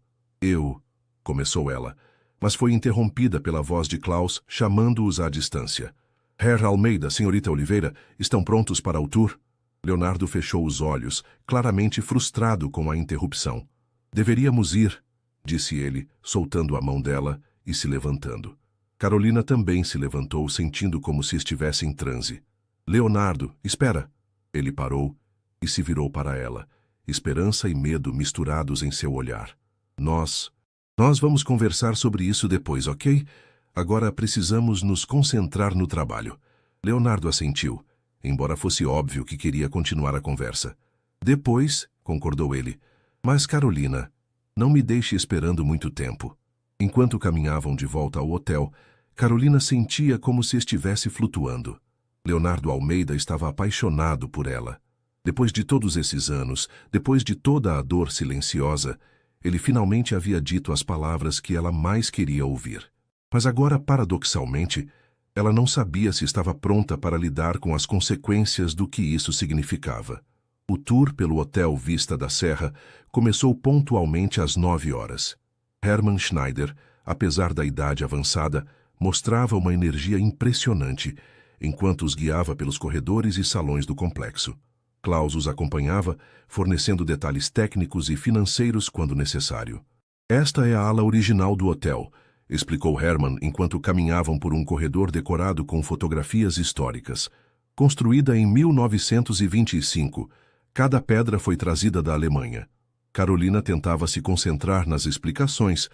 Começou ela, mas foi interrompida pela voz de Klaus, chamando-os à distância. Herr Almeida, senhorita Oliveira, estão prontos para o tour? Leonardo fechou os olhos, claramente frustrado com a interrupção. Deveríamos ir, disse ele, soltando a mão dela e se levantando. Carolina também se levantou, sentindo como se estivesse em transe. Leonardo, espera! Ele parou e se virou para ela, esperança e medo misturados em seu olhar. Nós vamos conversar sobre isso depois, ok? Agora precisamos nos concentrar no trabalho. Leonardo assentiu, embora fosse óbvio que queria continuar a conversa. Depois, concordou ele. Mas, Carolina, não me deixe esperando muito tempo. Enquanto caminhavam de volta ao hotel, Carolina sentia como se estivesse flutuando. Leonardo Almeida estava apaixonado por ela. Depois de todos esses anos, depois de toda a dor silenciosa, ele finalmente havia dito as palavras que ela mais queria ouvir. Mas agora, paradoxalmente, ela não sabia se estava pronta para lidar com as consequências do que isso significava. O tour pelo Hotel Vista da Serra começou pontualmente às 9 horas. Hermann Schneider, apesar da idade avançada, mostrava uma energia impressionante, enquanto os guiava pelos corredores e salões do complexo. Klaus os acompanhava, fornecendo detalhes técnicos e financeiros quando necessário. Esta é a ala original do hotel, explicou Hermann enquanto caminhavam por um corredor decorado com fotografias históricas. Construída em 1925, cada pedra foi trazida da Alemanha. Carolina tentava se concentrar nas explicações,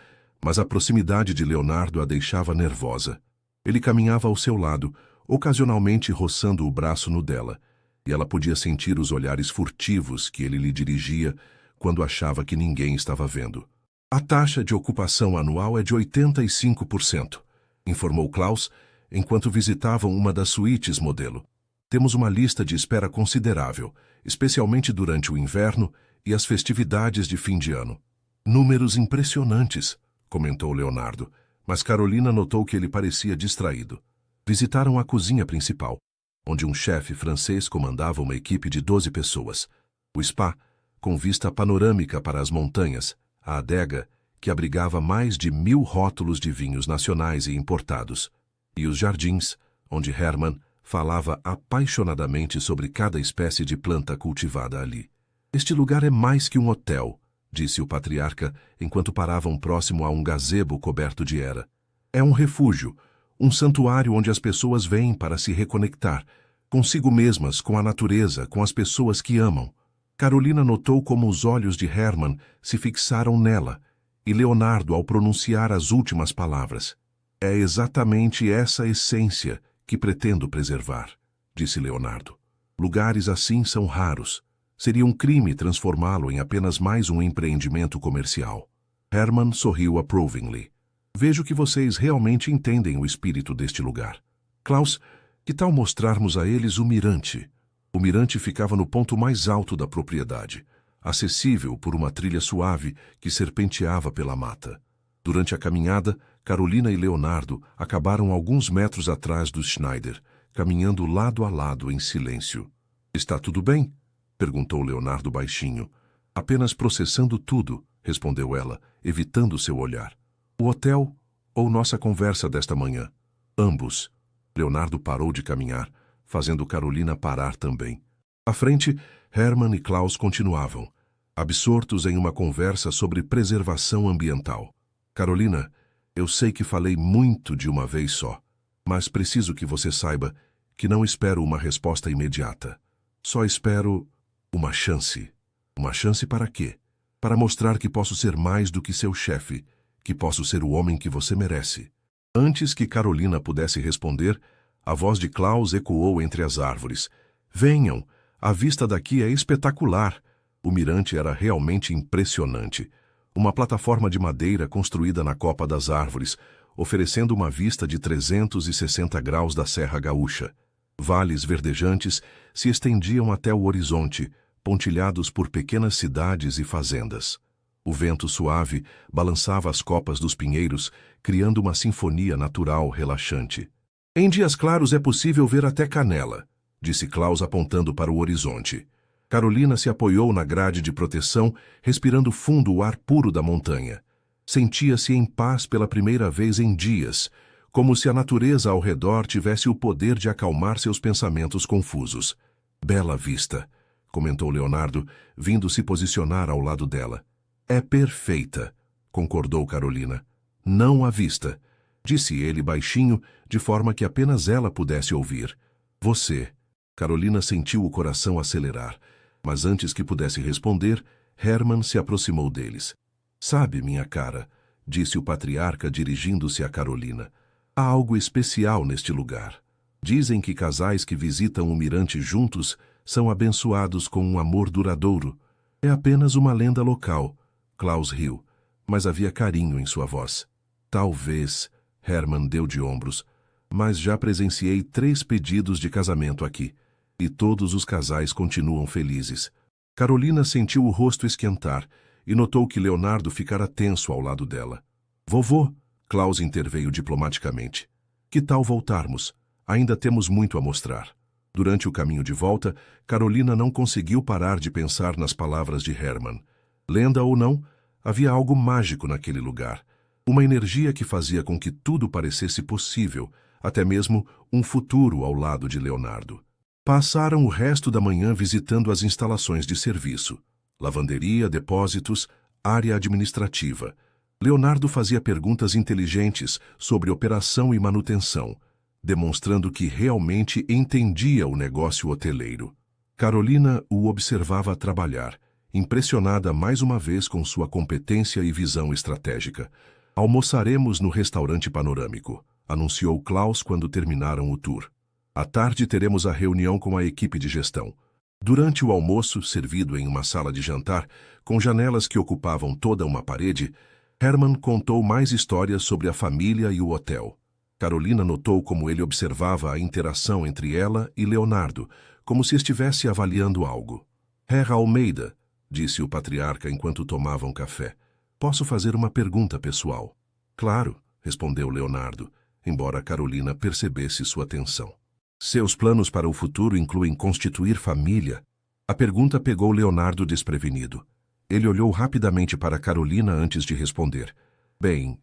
mas a proximidade de Leonardo a deixava nervosa. Ele caminhava ao seu lado, ocasionalmente roçando o braço no dela, e ela podia sentir os olhares furtivos que ele lhe dirigia quando achava que ninguém estava vendo. A taxa de ocupação anual é de 85%, informou Klaus, enquanto visitavam uma das suítes modelo. Temos uma lista de espera considerável, especialmente durante o inverno e as festividades de fim de ano. Números impressionantes, comentou Leonardo, mas Carolina notou que ele parecia distraído. Visitaram a cozinha principal, onde um chefe francês comandava uma equipe de 12 pessoas. O spa, com vista panorâmica para as montanhas, a adega, que abrigava mais de 1000 rótulos de vinhos nacionais e importados, e os jardins, onde Hermann falava apaixonadamente sobre cada espécie de planta cultivada ali. Este lugar é mais que um hotel, disse o patriarca, enquanto paravam próximo a um gazebo coberto de era. É um refúgio, um santuário onde as pessoas vêm para se reconectar, consigo mesmas, com a natureza, com as pessoas que amam. Carolina notou como os olhos de Hermann se fixaram nela, e Leonardo ao pronunciar as últimas palavras. É exatamente essa essência que pretendo preservar, disse Leonardo. Lugares assim são raros. Seria um crime transformá-lo em apenas mais um empreendimento comercial. Hermann sorriu approvingly. Vejo que vocês realmente entendem o espírito deste lugar. Klaus, que tal mostrarmos a eles o mirante? O mirante ficava no ponto mais alto da propriedade, acessível por uma trilha suave que serpenteava pela mata. Durante a caminhada, Carolina e Leonardo acabaram alguns metros atrás do Schneider, caminhando lado a lado em silêncio. Está tudo bem? Perguntou Leonardo baixinho. Apenas processando tudo, respondeu ela, evitando seu olhar. O hotel ou nossa conversa desta manhã? Ambos. Leonardo parou de caminhar, fazendo Carolina parar também. À frente, Hermann e Klaus continuavam, absortos em uma conversa sobre preservação ambiental. Carolina, eu sei que falei muito de uma vez só, mas preciso que você saiba que não espero uma resposta imediata. Só espero uma chance. Uma chance para quê? Para mostrar que posso ser mais do que seu chefe, que posso ser o homem que você merece. Antes que Carolina pudesse responder, a voz de Klaus ecoou entre as árvores. Venham, a vista daqui é espetacular. O mirante era realmente impressionante. Uma plataforma de madeira construída na copa das árvores, oferecendo uma vista de 360 graus da Serra Gaúcha. Vales verdejantes se estendiam até o horizonte, pontilhados por pequenas cidades e fazendas. O vento suave balançava as copas dos pinheiros, criando uma sinfonia natural relaxante. Em dias claros é possível ver até Canela, disse Klaus apontando para o horizonte. Carolina se apoiou na grade de proteção, respirando fundo o ar puro da montanha. Sentia-se em paz pela primeira vez em dias, como se a natureza ao redor tivesse o poder de acalmar seus pensamentos confusos. Bela vista, comentou Leonardo, vindo se posicionar ao lado dela. É perfeita, concordou Carolina. Não a vista, disse ele baixinho, de forma que apenas ela pudesse ouvir. Você. Carolina sentiu o coração acelerar, mas antes que pudesse responder, Hermann se aproximou deles. Sabe, minha cara, disse o patriarca dirigindo-se a Carolina, há algo especial neste lugar. Dizem que casais que visitam o mirante juntos são abençoados com um amor duradouro. É apenas uma lenda local. Klaus riu, mas havia carinho em sua voz. Talvez, Herman deu de ombros, mas já presenciei 3 pedidos de casamento aqui, e todos os casais continuam felizes. Carolina sentiu o rosto esquentar e notou que Leonardo ficara tenso ao lado dela. Vovô, Klaus interveio diplomaticamente. Que tal voltarmos? Ainda temos muito a mostrar. Durante o caminho de volta, Carolina não conseguiu parar de pensar nas palavras de Herman. Lenda ou não, havia algo mágico naquele lugar. Uma energia que fazia com que tudo parecesse possível, até mesmo um futuro ao lado de Leonardo. Passaram o resto da manhã visitando as instalações de serviço. Lavanderia, depósitos, área administrativa. Leonardo fazia perguntas inteligentes sobre operação e manutenção, demonstrando que realmente entendia o negócio hoteleiro. Carolina o observava trabalhar, impressionada mais uma vez com sua competência e visão estratégica. Almoçaremos no restaurante panorâmico, anunciou Klaus quando terminaram o tour. À tarde teremos a reunião com a equipe de gestão. Durante o almoço, servido em uma sala de jantar, com janelas que ocupavam toda uma parede, Herman contou mais histórias sobre a família e o hotel. Carolina notou como ele observava a interação entre ela e Leonardo, como se estivesse avaliando algo. Herr Almeida, disse o patriarca enquanto tomavam café, posso fazer uma pergunta pessoal? Claro, respondeu Leonardo, embora Carolina percebesse sua tensão. Seus planos para o futuro incluem constituir família? A pergunta pegou Leonardo desprevenido. Ele olhou rapidamente para Carolina antes de responder. Bem,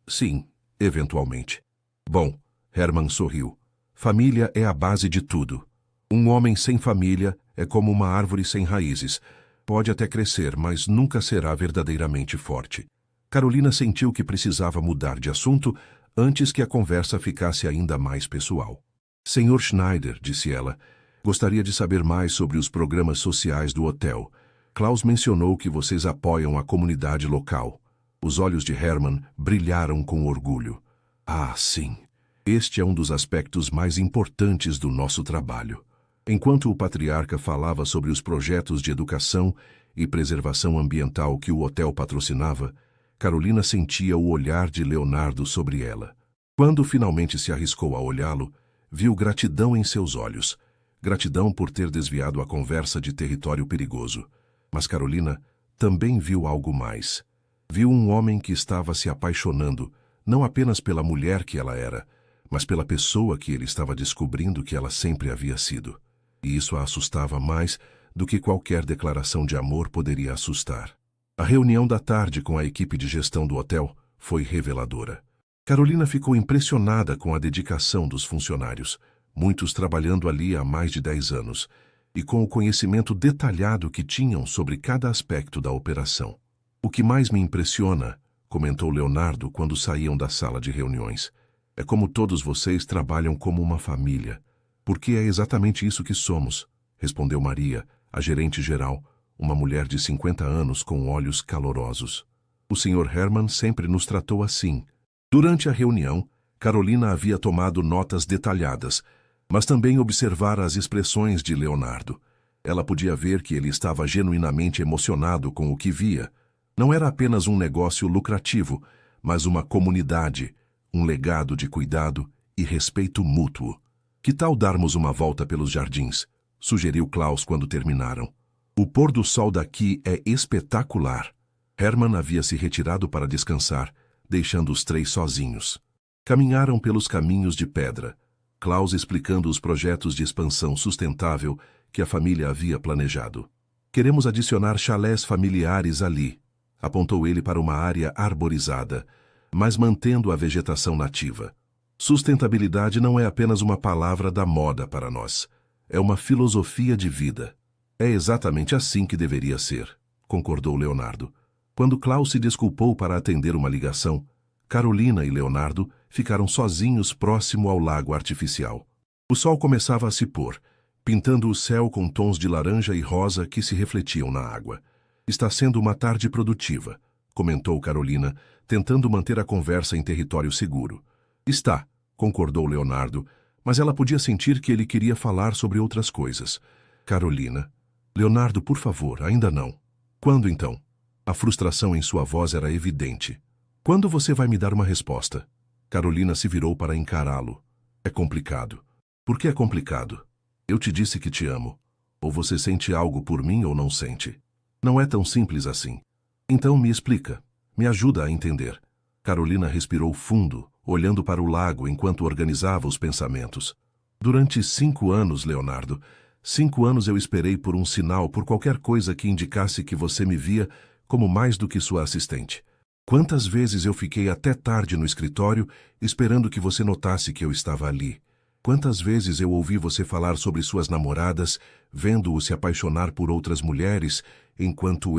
sim, eventualmente. Bom, Herman sorriu. Família é a base de tudo. Um homem sem família é como uma árvore sem raízes. Pode até crescer, mas nunca será verdadeiramente forte. Carolina sentiu que precisava mudar de assunto antes que a conversa ficasse ainda mais pessoal. Senhor Schneider, disse ela, gostaria de saber mais sobre os programas sociais do hotel. Klaus mencionou que vocês apoiam a comunidade local. Os olhos de Herman brilharam com orgulho. Ah, sim. Este é um dos aspectos mais importantes do nosso trabalho. Enquanto o patriarca falava sobre os projetos de educação e preservação ambiental que o hotel patrocinava, Carolina sentia o olhar de Leonardo sobre ela. Quando finalmente se arriscou a olhá-lo, viu gratidão em seus olhos. Gratidão por ter desviado a conversa de território perigoso. Mas Carolina também viu algo mais. Viu um homem que estava se apaixonando, não apenas pela mulher que ela era, mas pela pessoa que ele estava descobrindo que ela sempre havia sido. E isso a assustava mais do que qualquer declaração de amor poderia assustar. A reunião da tarde com a equipe de gestão do hotel foi reveladora. Carolina ficou impressionada com a dedicação dos funcionários, muitos trabalhando ali há mais de 10 anos, e com o conhecimento detalhado que tinham sobre cada aspecto da operação. O que mais me impressiona, comentou Leonardo quando saíam da sala de reuniões, é como todos vocês trabalham como uma família. Porque é exatamente isso que somos, respondeu Maria, a gerente geral, uma mulher de 50 anos com olhos calorosos. O Sr. Herman sempre nos tratou assim. Durante a reunião, Carolina havia tomado notas detalhadas, mas também observara as expressões de Leonardo. Ela podia ver que ele estava genuinamente emocionado com o que via. Não era apenas um negócio lucrativo, mas uma comunidade, um legado de cuidado e respeito mútuo. Que tal darmos uma volta pelos jardins? Sugeriu Klaus quando terminaram. O pôr do sol daqui é espetacular. Herman havia se retirado para descansar, deixando os 3 sozinhos. Caminharam pelos caminhos de pedra, Klaus explicando os projetos de expansão sustentável que a família havia planejado. Queremos adicionar chalés familiares ali, apontou ele para uma área arborizada, mas mantendo a vegetação nativa. Sustentabilidade não é apenas uma palavra da moda para nós. É uma filosofia de vida. É exatamente assim que deveria ser, concordou Leonardo. Quando Klaus se desculpou para atender uma ligação, Carolina e Leonardo ficaram sozinhos próximo ao lago artificial. O sol começava a se pôr, pintando o céu com tons de laranja e rosa que se refletiam na água. Está sendo uma tarde produtiva, comentou Carolina, tentando manter a conversa em território seguro. Está, concordou Leonardo, mas ela podia sentir que ele queria falar sobre outras coisas. Carolina. Leonardo, por favor, ainda não. Quando então? A frustração em sua voz era evidente. Quando você vai me dar uma resposta? Carolina se virou para encará-lo. É complicado. Por que é complicado? Eu te disse que te amo. Ou você sente algo por mim ou não sente. Não é tão simples assim. Então me explica. Me ajuda a entender. Carolina respirou fundo, olhando para o lago enquanto organizava os pensamentos. Durante 5 anos, Leonardo, 5 anos eu esperei por um sinal, por qualquer coisa que indicasse que você me via como mais do que sua assistente. Quantas vezes eu fiquei até tarde no escritório esperando que você notasse que eu estava ali. Quantas vezes eu ouvi você falar sobre suas namoradas, vendo-o se apaixonar por outras mulheres, enquanto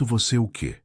você o quê?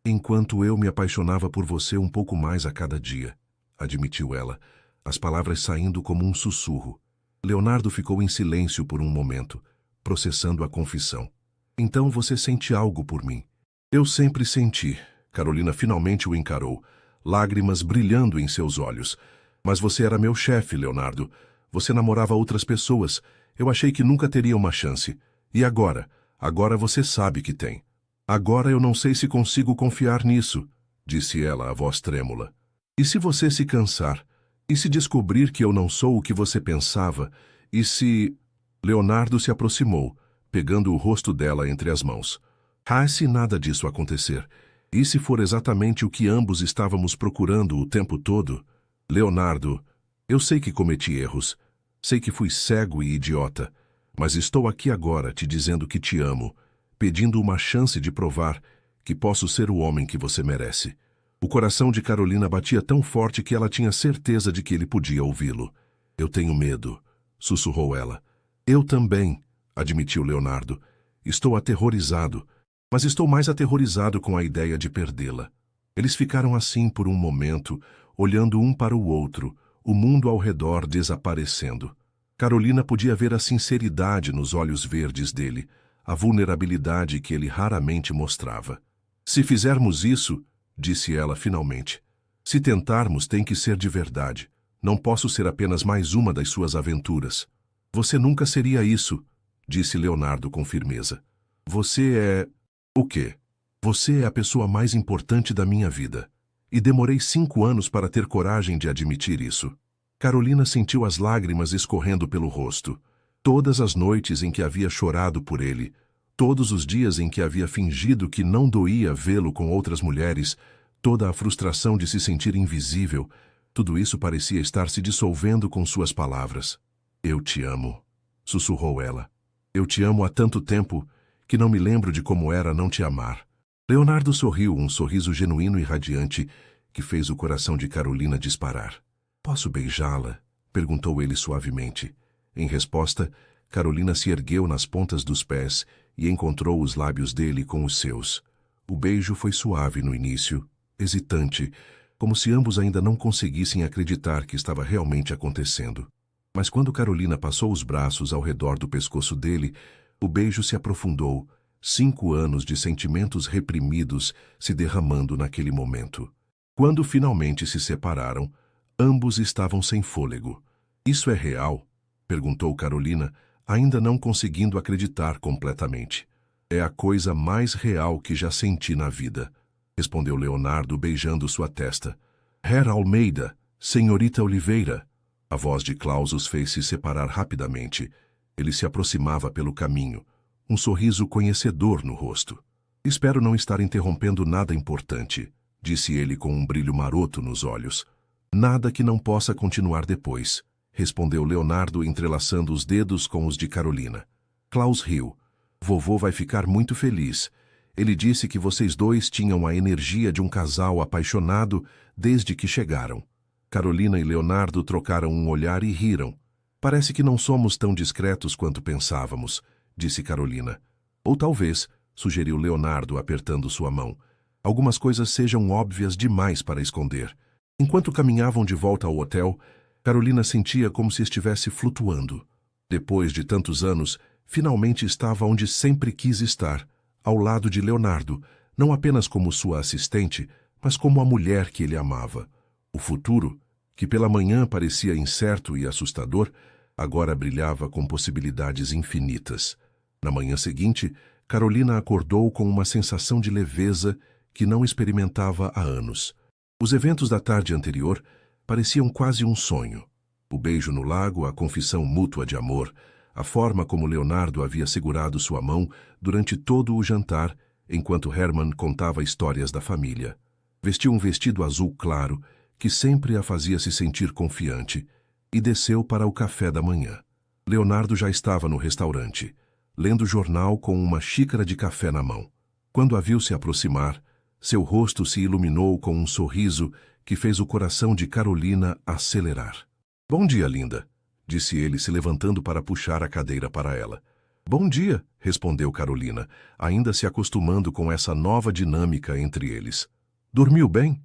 Enquanto eu me apaixonava por você um pouco mais a cada dia, admitiu ela, as palavras saindo como um sussurro. Leonardo ficou em silêncio por um momento, processando a confissão. Então você sente algo por mim? Eu sempre senti. Carolina finalmente o encarou, lágrimas brilhando em seus olhos. Mas você era meu chefe, Leonardo. Você namorava outras pessoas. Eu achei que nunca teria uma chance. E agora? Agora você sabe que tem. Agora eu não sei se consigo confiar nisso, disse ela, a voz trêmula. E se você se cansar? E se descobrir que eu não sou o que você pensava? E se... Leonardo se aproximou, pegando o rosto dela entre as mãos. Ah, se nada disso acontecer? E se for exatamente o que ambos estávamos procurando o tempo todo? Leonardo, eu sei que cometi erros. Sei que fui cego e idiota. Mas estou aqui agora te dizendo que te amo, pedindo uma chance de provar que posso ser o homem que você merece. O coração de Carolina batia tão forte que ela tinha certeza de que ele podia ouvi-lo. Eu tenho medo, sussurrou ela. Eu também, admitiu Leonardo. Estou aterrorizado, mas estou mais aterrorizado com a ideia de perdê-la. Eles ficaram assim por um momento, olhando um para o outro, o mundo ao redor desaparecendo. Carolina podia ver a sinceridade nos olhos verdes dele, a vulnerabilidade que ele raramente mostrava. Se fizermos isso, disse ela finalmente, se tentarmos tem que ser de verdade. Não posso ser apenas mais uma das suas aventuras. Você nunca seria isso, disse Leonardo com firmeza. Você é... O quê? Você é a pessoa mais importante da minha vida. E demorei 5 anos para ter coragem de admitir isso. Carolina sentiu as lágrimas escorrendo pelo rosto. Todas as noites em que havia chorado por ele, todos os dias em que havia fingido que não doía vê-lo com outras mulheres, toda a frustração de se sentir invisível, tudo isso parecia estar se dissolvendo com suas palavras. Eu te amo, sussurrou ela. Eu te amo há tanto tempo que não me lembro de como era não te amar. Leonardo sorriu, um sorriso genuíno e radiante que fez o coração de Carolina disparar. Posso beijá-la? Perguntou ele suavemente. Em resposta, Carolina se ergueu nas pontas dos pés e encontrou os lábios dele com os seus. O beijo foi suave no início, hesitante, como se ambos ainda não conseguissem acreditar que estava realmente acontecendo. Mas quando Carolina passou os braços ao redor do pescoço dele, o beijo se aprofundou, 5 anos de sentimentos reprimidos se derramando naquele momento. Quando finalmente se separaram, ambos estavam sem fôlego. Isso é real? Perguntou Carolina, ainda não conseguindo acreditar completamente. É a coisa mais real que já senti na vida, respondeu Leonardo beijando sua testa. Herr Almeida, senhorita Oliveira. A voz de Klaus os fez se separar rapidamente. Ele se aproximava pelo caminho, um sorriso conhecedor no rosto. Espero não estar interrompendo nada importante, disse ele com um brilho maroto nos olhos. Nada que não possa continuar depois, respondeu Leonardo entrelaçando os dedos com os de Carolina. Klaus riu. Vovô vai ficar muito feliz. Ele disse que vocês dois tinham a energia de um casal apaixonado desde que chegaram. Carolina e Leonardo trocaram um olhar e riram. Parece que não somos tão discretos quanto pensávamos, disse Carolina. Ou talvez, sugeriu Leonardo apertando sua mão, algumas coisas sejam óbvias demais para esconder. Enquanto caminhavam de volta ao hotel, Carolina sentia como se estivesse flutuando. Depois de tantos anos, finalmente estava onde sempre quis estar, ao lado de Leonardo, não apenas como sua assistente, mas como a mulher que ele amava. O futuro, que pela manhã parecia incerto e assustador, agora brilhava com possibilidades infinitas. Na manhã seguinte, Carolina acordou com uma sensação de leveza que não experimentava há anos. Os eventos da tarde anterior pareciam quase um sonho. O beijo no lago, a confissão mútua de amor, a forma como Leonardo havia segurado sua mão durante todo o jantar, enquanto Hermann contava histórias da família. Vestiu um vestido azul claro, que sempre a fazia se sentir confiante, e desceu para o café da manhã. Leonardo já estava no restaurante, lendo jornal com uma xícara de café na mão. Quando a viu se aproximar, seu rosto se iluminou com um sorriso que fez o coração de Carolina acelerar. "Bom dia, linda", disse ele, se levantando para puxar a cadeira para ela. "Bom dia", respondeu Carolina, ainda se acostumando com essa nova dinâmica entre eles. "Dormiu bem?"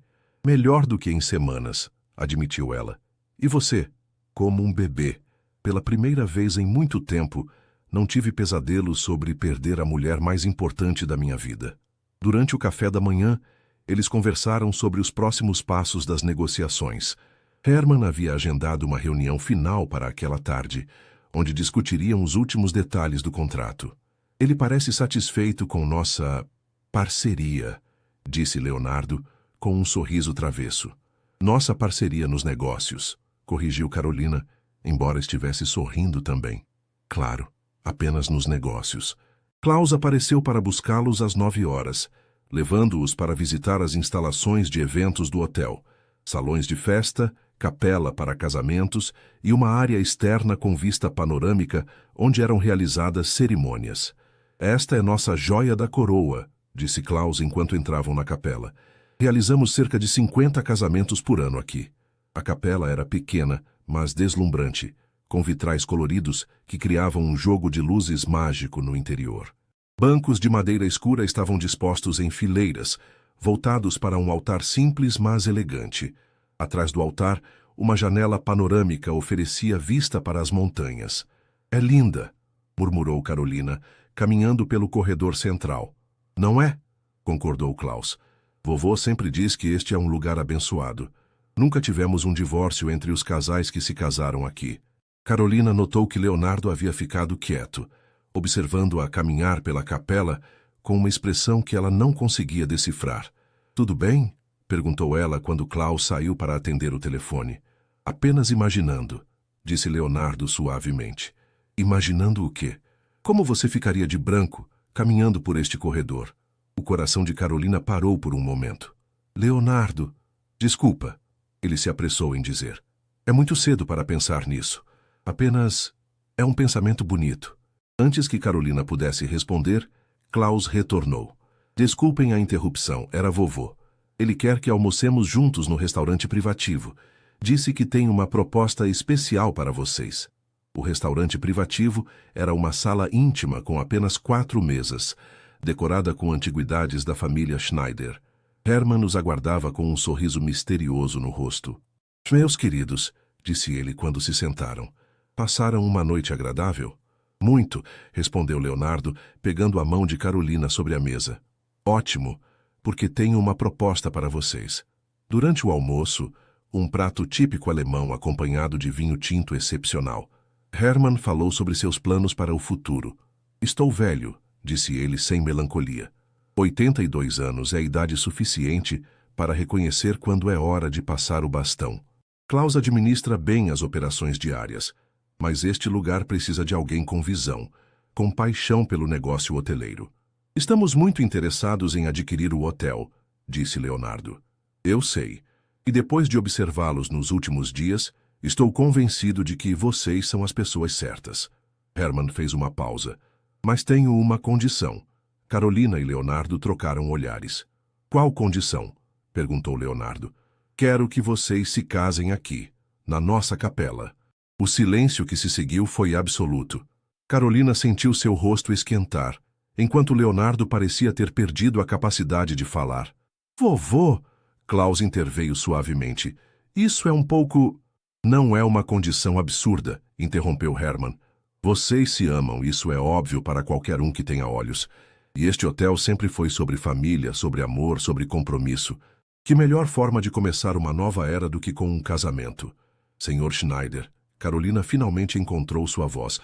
"Melhor do que em semanas", admitiu ela. "E você?" "Como um bebê. Pela primeira vez em muito tempo, não tive pesadelos sobre perder a mulher mais importante da minha vida." Durante o café da manhã, eles conversaram sobre os próximos passos das negociações. Hermann havia agendado uma reunião final para aquela tarde, onde discutiriam os últimos detalhes do contrato. "Ele parece satisfeito com nossa parceria", disse Leonardo, com um sorriso travesso. "Nossa parceria nos negócios", corrigiu Carolina, embora estivesse sorrindo também. "Claro, apenas nos negócios." Klaus apareceu para buscá-los às 9 horas, levando-os para visitar as instalações de eventos do hotel, salões de festa, capela para casamentos e uma área externa com vista panorâmica onde eram realizadas cerimônias. "Esta é nossa joia da coroa", disse Klaus enquanto entravam na capela. "Realizamos cerca de 50 casamentos por ano aqui." A capela era pequena, mas deslumbrante, com vitrais coloridos que criavam um jogo de luzes mágico no interior. Bancos de madeira escura estavam dispostos em fileiras, voltados para um altar simples mas elegante. Atrás do altar, uma janela panorâmica oferecia vista para as montanhas. "É linda", murmurou Carolina, caminhando pelo corredor central. "Não é?", concordou Klaus. "Vovô sempre diz que este é um lugar abençoado. Nunca tivemos um divórcio entre os casais que se casaram aqui." Carolina notou que Leonardo havia ficado quieto, observando-a caminhar pela capela com uma expressão que ela não conseguia decifrar. "Tudo bem?", perguntou ela quando Klaus saiu para atender o telefone. "Apenas imaginando", disse Leonardo suavemente. "Imaginando o quê? Como você ficaria de branco, caminhando por este corredor?" O coração de Carolina parou por um momento. "Leonardo, desculpa", ele se apressou em dizer. "É muito cedo para pensar nisso. Apenas é um pensamento bonito." Antes que Carolina pudesse responder, Klaus retornou. "Desculpem a interrupção, era vovô. Ele quer que almocemos juntos no restaurante privativo. Disse que tem uma proposta especial para vocês." O restaurante privativo era uma sala íntima com apenas 4 mesas, decorada com antiguidades da família Schneider. Hermann os aguardava com um sorriso misterioso no rosto. "Meus queridos", disse ele quando se sentaram, "passaram uma noite agradável?" "Muito", respondeu Leonardo, pegando a mão de Carolina sobre a mesa. "Ótimo, porque tenho uma proposta para vocês." Durante o almoço, um prato típico alemão acompanhado de vinho tinto excepcional. Hermann falou sobre seus planos para o futuro. "Estou velho", disse ele sem melancolia. 82 anos é a idade suficiente para reconhecer quando é hora de passar o bastão. Klaus administra bem as operações diárias, mas este lugar precisa de alguém com visão, com paixão pelo negócio hoteleiro. "Estamos muito interessados em adquirir o hotel", disse Leonardo. "Eu sei. E depois de observá-los nos últimos dias, estou convencido de que vocês são as pessoas certas." Hermann fez uma pausa. "Mas tenho uma condição." Carolina e Leonardo trocaram olhares. "Qual condição?", perguntou Leonardo. "Quero que vocês se casem aqui, na nossa capela." O silêncio que se seguiu foi absoluto. Carolina sentiu seu rosto esquentar, enquanto Leonardo parecia ter perdido a capacidade de falar. "Vovô", Klaus interveio suavemente, "isso é um pouco..." "Não é uma condição absurda", interrompeu Hermann. "Vocês se amam, isso é óbvio para qualquer um que tenha olhos. E este hotel sempre foi sobre família, sobre amor, sobre compromisso. Que melhor forma de começar uma nova era do que com um casamento? Senhor Schneider", Carolina finalmente encontrou sua voz.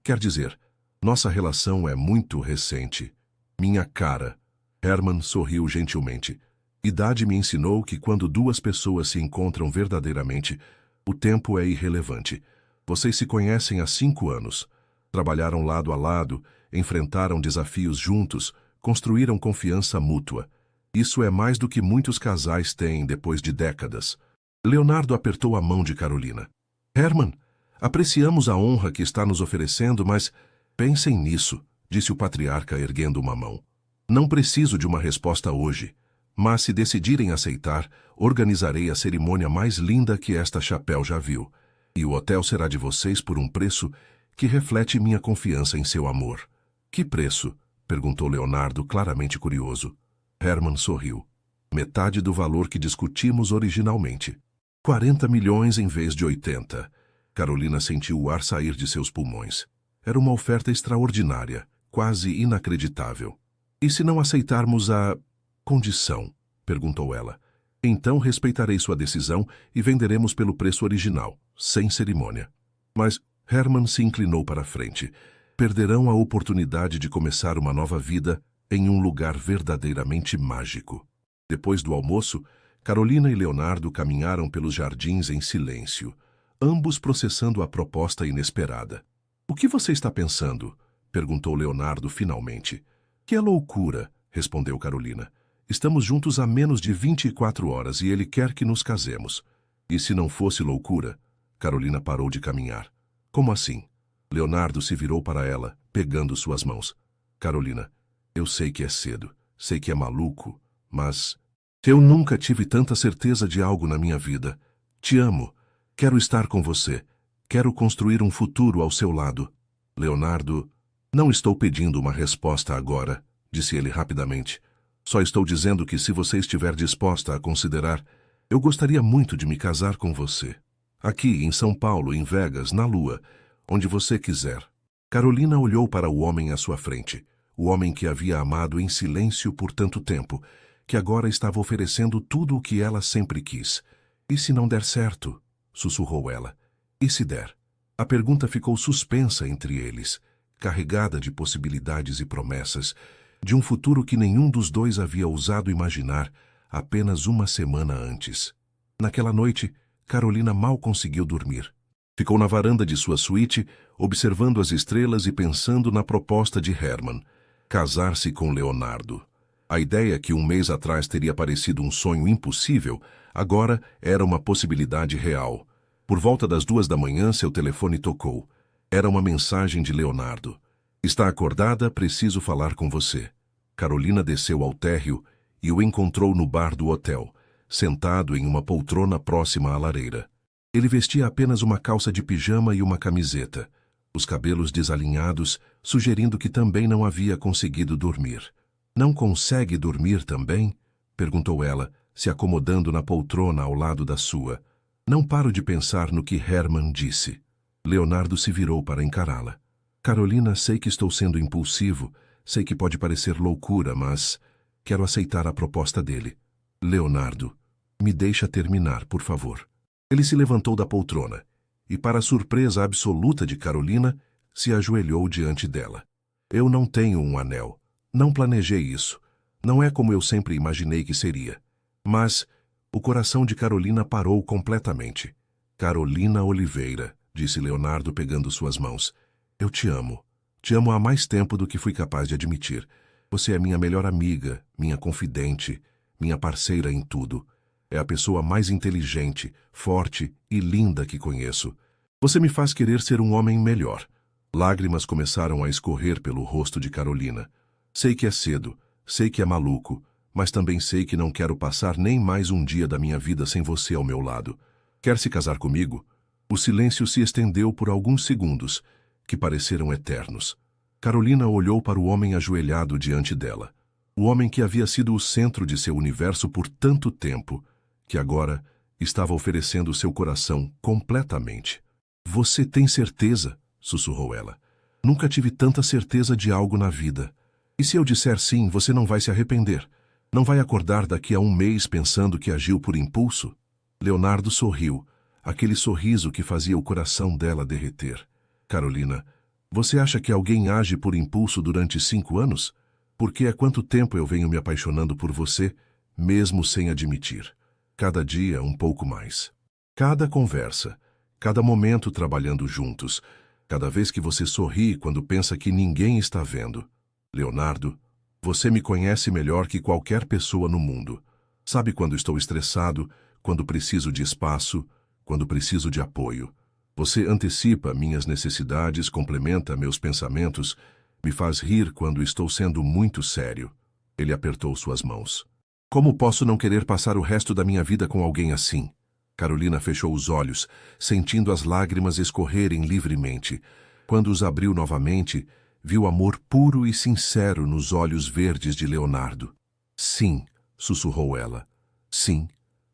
Quer dizer, nossa relação é muito recente." "Minha cara." Herman sorriu gentilmente. Idade me ensinou que quando duas pessoas se encontram verdadeiramente, o tempo é irrelevante. Vocês se conhecem há 5 anos. Trabalharam lado a lado, enfrentaram desafios juntos, construíram confiança mútua. Isso é mais do que muitos casais têm depois de décadas. Leonardo apertou a mão de Carolina. Herman, apreciamos a honra que está nos oferecendo, mas pensem nisso, disse o patriarca erguendo uma mão. Não preciso de uma resposta hoje, mas se decidirem aceitar, organizarei a cerimônia mais linda que esta chapéu já viu. E o hotel será de vocês por um preço que reflete minha confiança em seu amor. Que preço? Perguntou Leonardo, claramente curioso. Herman sorriu. Metade do valor que discutimos originalmente. 40 milhões em vez de 80. Carolina sentiu o ar sair de seus pulmões. Era uma oferta extraordinária, quase inacreditável. E se não aceitarmos a condição? Perguntou ela. Então respeitarei sua decisão e venderemos pelo preço original, sem cerimônia. Mas Herman se inclinou para a frente. Perderão a oportunidade de começar uma nova vida em um lugar verdadeiramente mágico. Depois do almoço, Carolina e Leonardo caminharam pelos jardins em silêncio, ambos processando a proposta inesperada. O que você está pensando? Perguntou Leonardo finalmente. Que é loucura, respondeu Carolina. Estamos juntos há menos de 24 horas e ele quer que nos casemos. E se não fosse loucura? Carolina parou de caminhar. Como assim? Leonardo se virou para ela, pegando suas mãos. Carolina, eu sei que é cedo, sei que é maluco, mas eu nunca tive tanta certeza de algo na minha vida. Te amo. Quero estar com você. Quero construir um futuro ao seu lado. Leonardo, não estou pedindo uma resposta agora, disse ele rapidamente. Só estou dizendo que se você estiver disposta a considerar, eu gostaria muito de me casar com você. Aqui, em São Paulo, em Vegas, na Lua, onde você quiser. Carolina olhou para o homem à sua frente, o homem que havia amado em silêncio por tanto tempo, que agora estava oferecendo tudo o que ela sempre quis. E se não der certo? Sussurrou ela. E se der? A pergunta ficou suspensa entre eles, carregada de possibilidades e promessas, de um futuro que nenhum dos dois havia ousado imaginar apenas uma semana antes. Naquela noite, Carolina mal conseguiu dormir. Ficou na varanda de sua suíte, observando as estrelas e pensando na proposta de Herman, casar-se com Leonardo. A ideia que um mês atrás teria parecido um sonho impossível, agora era uma possibilidade real. Por volta das 2 da manhã, seu telefone tocou. Era uma mensagem de Leonardo. Está acordada? Preciso falar com você. Carolina desceu ao térreo e o encontrou no bar do hotel, sentado em uma poltrona próxima à lareira. Ele vestia apenas uma calça de pijama e uma camiseta, os cabelos desalinhados, sugerindo que também não havia conseguido dormir. Não consegue dormir também? Perguntou ela, se acomodando na poltrona ao lado da sua. Não paro de pensar no que Herman disse. Leonardo se virou para encará-la. Carolina, sei que estou sendo impulsivo, sei que pode parecer loucura, mas quero aceitar a proposta dele. Leonardo, me deixa terminar, por favor. Ele se levantou da poltrona e, para a surpresa absoluta de Carolina, se ajoelhou diante dela. Eu não tenho um anel. Não planejei isso. Não é como eu sempre imaginei que seria. Mas o coração de Carolina parou completamente. Carolina Oliveira, disse Leonardo pegando suas mãos. Eu te amo. Te amo há mais tempo do que fui capaz de admitir. Você é minha melhor amiga, minha confidente, minha parceira em tudo. É a pessoa mais inteligente, forte e linda que conheço. Você me faz querer ser um homem melhor. Lágrimas começaram a escorrer pelo rosto de Carolina. Sei que é cedo, sei que é maluco, mas também sei que não quero passar nem mais um dia da minha vida sem você ao meu lado. Quer se casar comigo? O silêncio se estendeu por alguns segundos, que pareceram eternos. Carolina olhou para o homem ajoelhado diante dela. O homem que havia sido o centro de seu universo por tanto tempo, que agora estava oferecendo seu coração completamente. Você tem certeza? Sussurrou ela. Nunca tive tanta certeza de algo na vida. E se eu disser sim, você não vai se arrepender? Não vai acordar daqui a um mês pensando que agiu por impulso? Leonardo sorriu, aquele sorriso que fazia o coração dela derreter. Carolina, você acha que alguém age por impulso durante 5 anos? Porque há quanto tempo eu venho me apaixonando por você, mesmo sem admitir. Cada dia um pouco mais. Cada conversa, cada momento trabalhando juntos, cada vez que você sorri quando pensa que ninguém está vendo. Leonardo, você me conhece melhor que qualquer pessoa no mundo. Sabe quando estou estressado, quando preciso de espaço, quando preciso de apoio. Você antecipa minhas necessidades, complementa meus pensamentos, me faz rir quando estou sendo muito sério. Ele apertou suas mãos. Como posso não querer passar o resto da minha vida com alguém assim? Carolina fechou os olhos, sentindo as lágrimas escorrerem livremente. Quando os abriu novamente, viu amor puro e sincero nos olhos verdes de Leonardo. Sim, sussurrou ela. Sim,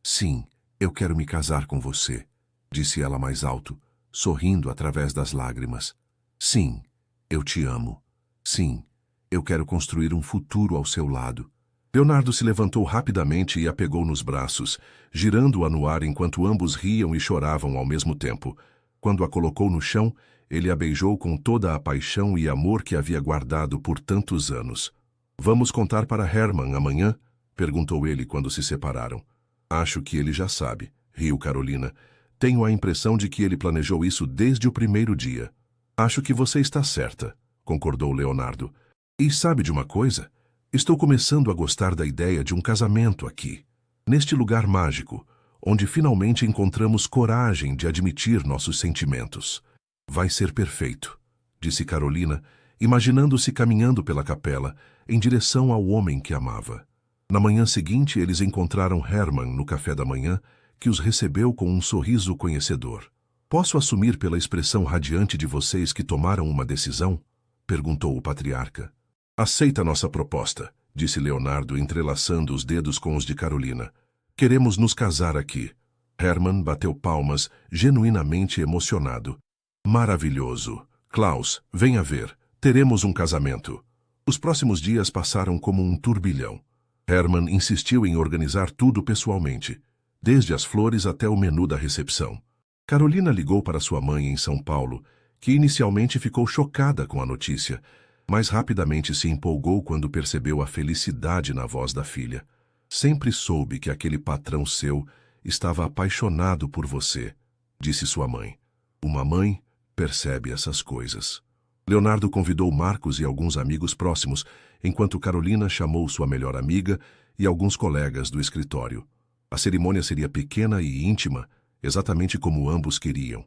sim, eu quero me casar com você, disse ela mais alto, sorrindo através das lágrimas. Sim, eu te amo. Sim, eu quero construir um futuro ao seu lado. Leonardo se levantou rapidamente e a pegou nos braços, girando-a no ar enquanto ambos riam e choravam ao mesmo tempo. Quando a colocou no chão, ele a beijou com toda a paixão e amor que havia guardado por tantos anos. Vamos contar para Herman amanhã? Perguntou ele quando se separaram. Acho que ele já sabe, riu Carolina. Tenho a impressão de que ele planejou isso desde o primeiro dia. Acho que você está certa, concordou Leonardo. E sabe de uma coisa? Estou começando a gostar da ideia de um casamento aqui, neste lugar mágico, onde finalmente encontramos coragem de admitir nossos sentimentos. Vai ser perfeito, disse Carolina, imaginando-se caminhando pela capela, em direção ao homem que amava. Na manhã seguinte, eles encontraram Herman no café da manhã, que os recebeu com um sorriso conhecedor. Posso assumir pela expressão radiante de vocês que tomaram uma decisão? Perguntou o patriarca. Aceita nossa proposta, disse Leonardo, entrelaçando os dedos com os de Carolina. Queremos nos casar aqui. Herman bateu palmas, genuinamente emocionado. Maravilhoso. Klaus, venha ver. Teremos um casamento. Os próximos dias passaram como um turbilhão. Herman insistiu em organizar tudo pessoalmente, desde as flores até o menu da recepção. Carolina ligou para sua mãe em São Paulo, que inicialmente ficou chocada com a notícia, mas rapidamente se empolgou quando percebeu a felicidade na voz da filha. Sempre soube que aquele patrão seu estava apaixonado por você, disse sua mãe. Uma mãe percebe essas coisas. Leonardo convidou Marcos e alguns amigos próximos, enquanto Carolina chamou sua melhor amiga e alguns colegas do escritório. A cerimônia seria pequena e íntima, exatamente como ambos queriam.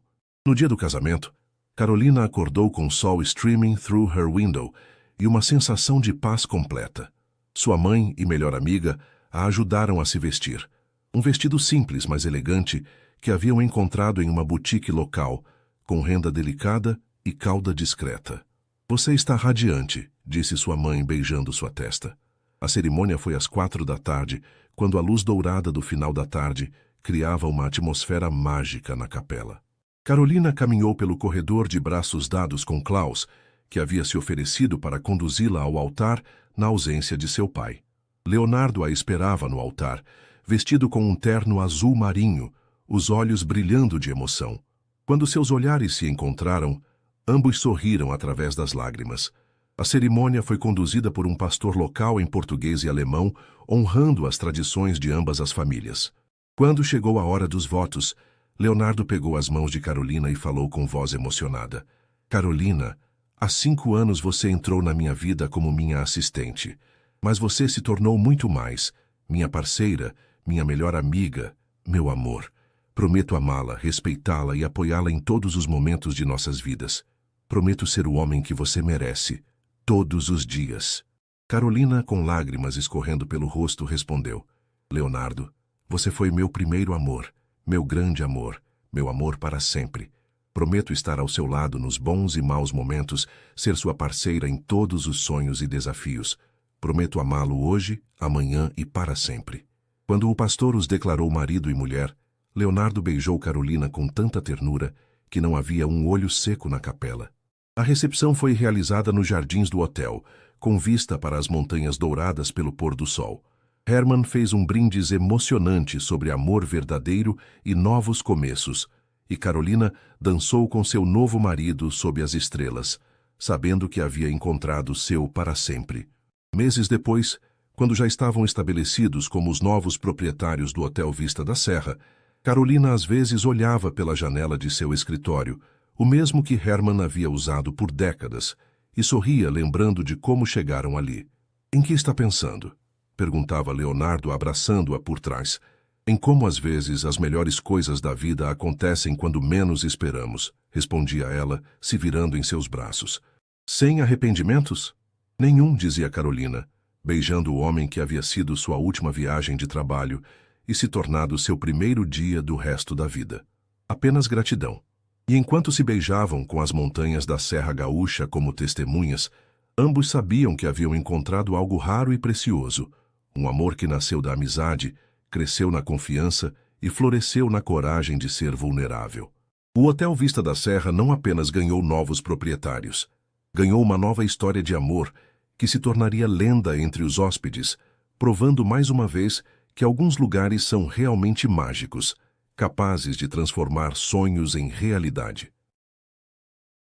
No dia do casamento, Carolina acordou com o sol streaming through her window e uma sensação de paz completa. Sua mãe e melhor amiga a ajudaram a se vestir. Um vestido simples, mas elegante, que haviam encontrado em uma boutique local, com renda delicada e cauda discreta. Você está radiante, disse sua mãe beijando sua testa. A cerimônia foi às 4 da tarde, quando a luz dourada do final da tarde criava uma atmosfera mágica na capela. Carolina caminhou pelo corredor de braços dados com Klaus, que havia se oferecido para conduzi-la ao altar na ausência de seu pai. Leonardo a esperava no altar, vestido com um terno azul marinho, os olhos brilhando de emoção. Quando seus olhares se encontraram, ambos sorriram através das lágrimas. A cerimônia foi conduzida por um pastor local em português e alemão, honrando as tradições de ambas as famílias. Quando chegou a hora dos votos, Leonardo pegou as mãos de Carolina e falou com voz emocionada. Carolina, há 5 anos você entrou na minha vida como minha assistente, mas você se tornou muito mais, minha parceira, minha melhor amiga, meu amor. Prometo amá-la, respeitá-la e apoiá-la em todos os momentos de nossas vidas. Prometo ser o homem que você merece, todos os dias. Carolina, com lágrimas escorrendo pelo rosto, respondeu. Leonardo, você foi meu primeiro amor. Meu grande amor, meu amor para sempre. Prometo estar ao seu lado nos bons e maus momentos, ser sua parceira em todos os sonhos e desafios. Prometo amá-lo hoje, amanhã e para sempre. Quando o pastor os declarou marido e mulher, Leonardo beijou Carolina com tanta ternura que não havia um olho seco na capela. A recepção foi realizada nos jardins do hotel, com vista para as montanhas douradas pelo pôr do sol. Herman fez um brindis emocionante sobre amor verdadeiro e novos começos, e Carolina dançou com seu novo marido sob as estrelas, sabendo que havia encontrado seu para sempre. Meses depois, quando já estavam estabelecidos como os novos proprietários do Hotel Vista da Serra, Carolina às vezes olhava pela janela de seu escritório, o mesmo que Hermann havia usado por décadas, e sorria lembrando de como chegaram ali. Em que está pensando? Perguntava Leonardo abraçando-a por trás. Em como às vezes as melhores coisas da vida acontecem quando menos esperamos, respondia ela, se virando em seus braços. Sem arrependimentos? Nenhum, dizia Carolina, beijando o homem que havia sido sua última viagem de trabalho e se tornado seu primeiro dia do resto da vida. Apenas gratidão. E enquanto se beijavam com as montanhas da Serra Gaúcha como testemunhas, ambos sabiam que haviam encontrado algo raro e precioso, um amor que nasceu da amizade, cresceu na confiança e floresceu na coragem de ser vulnerável. O Hotel Vista da Serra não apenas ganhou novos proprietários, ganhou uma nova história de amor que se tornaria lenda entre os hóspedes, provando mais uma vez que alguns lugares são realmente mágicos, capazes de transformar sonhos em realidade.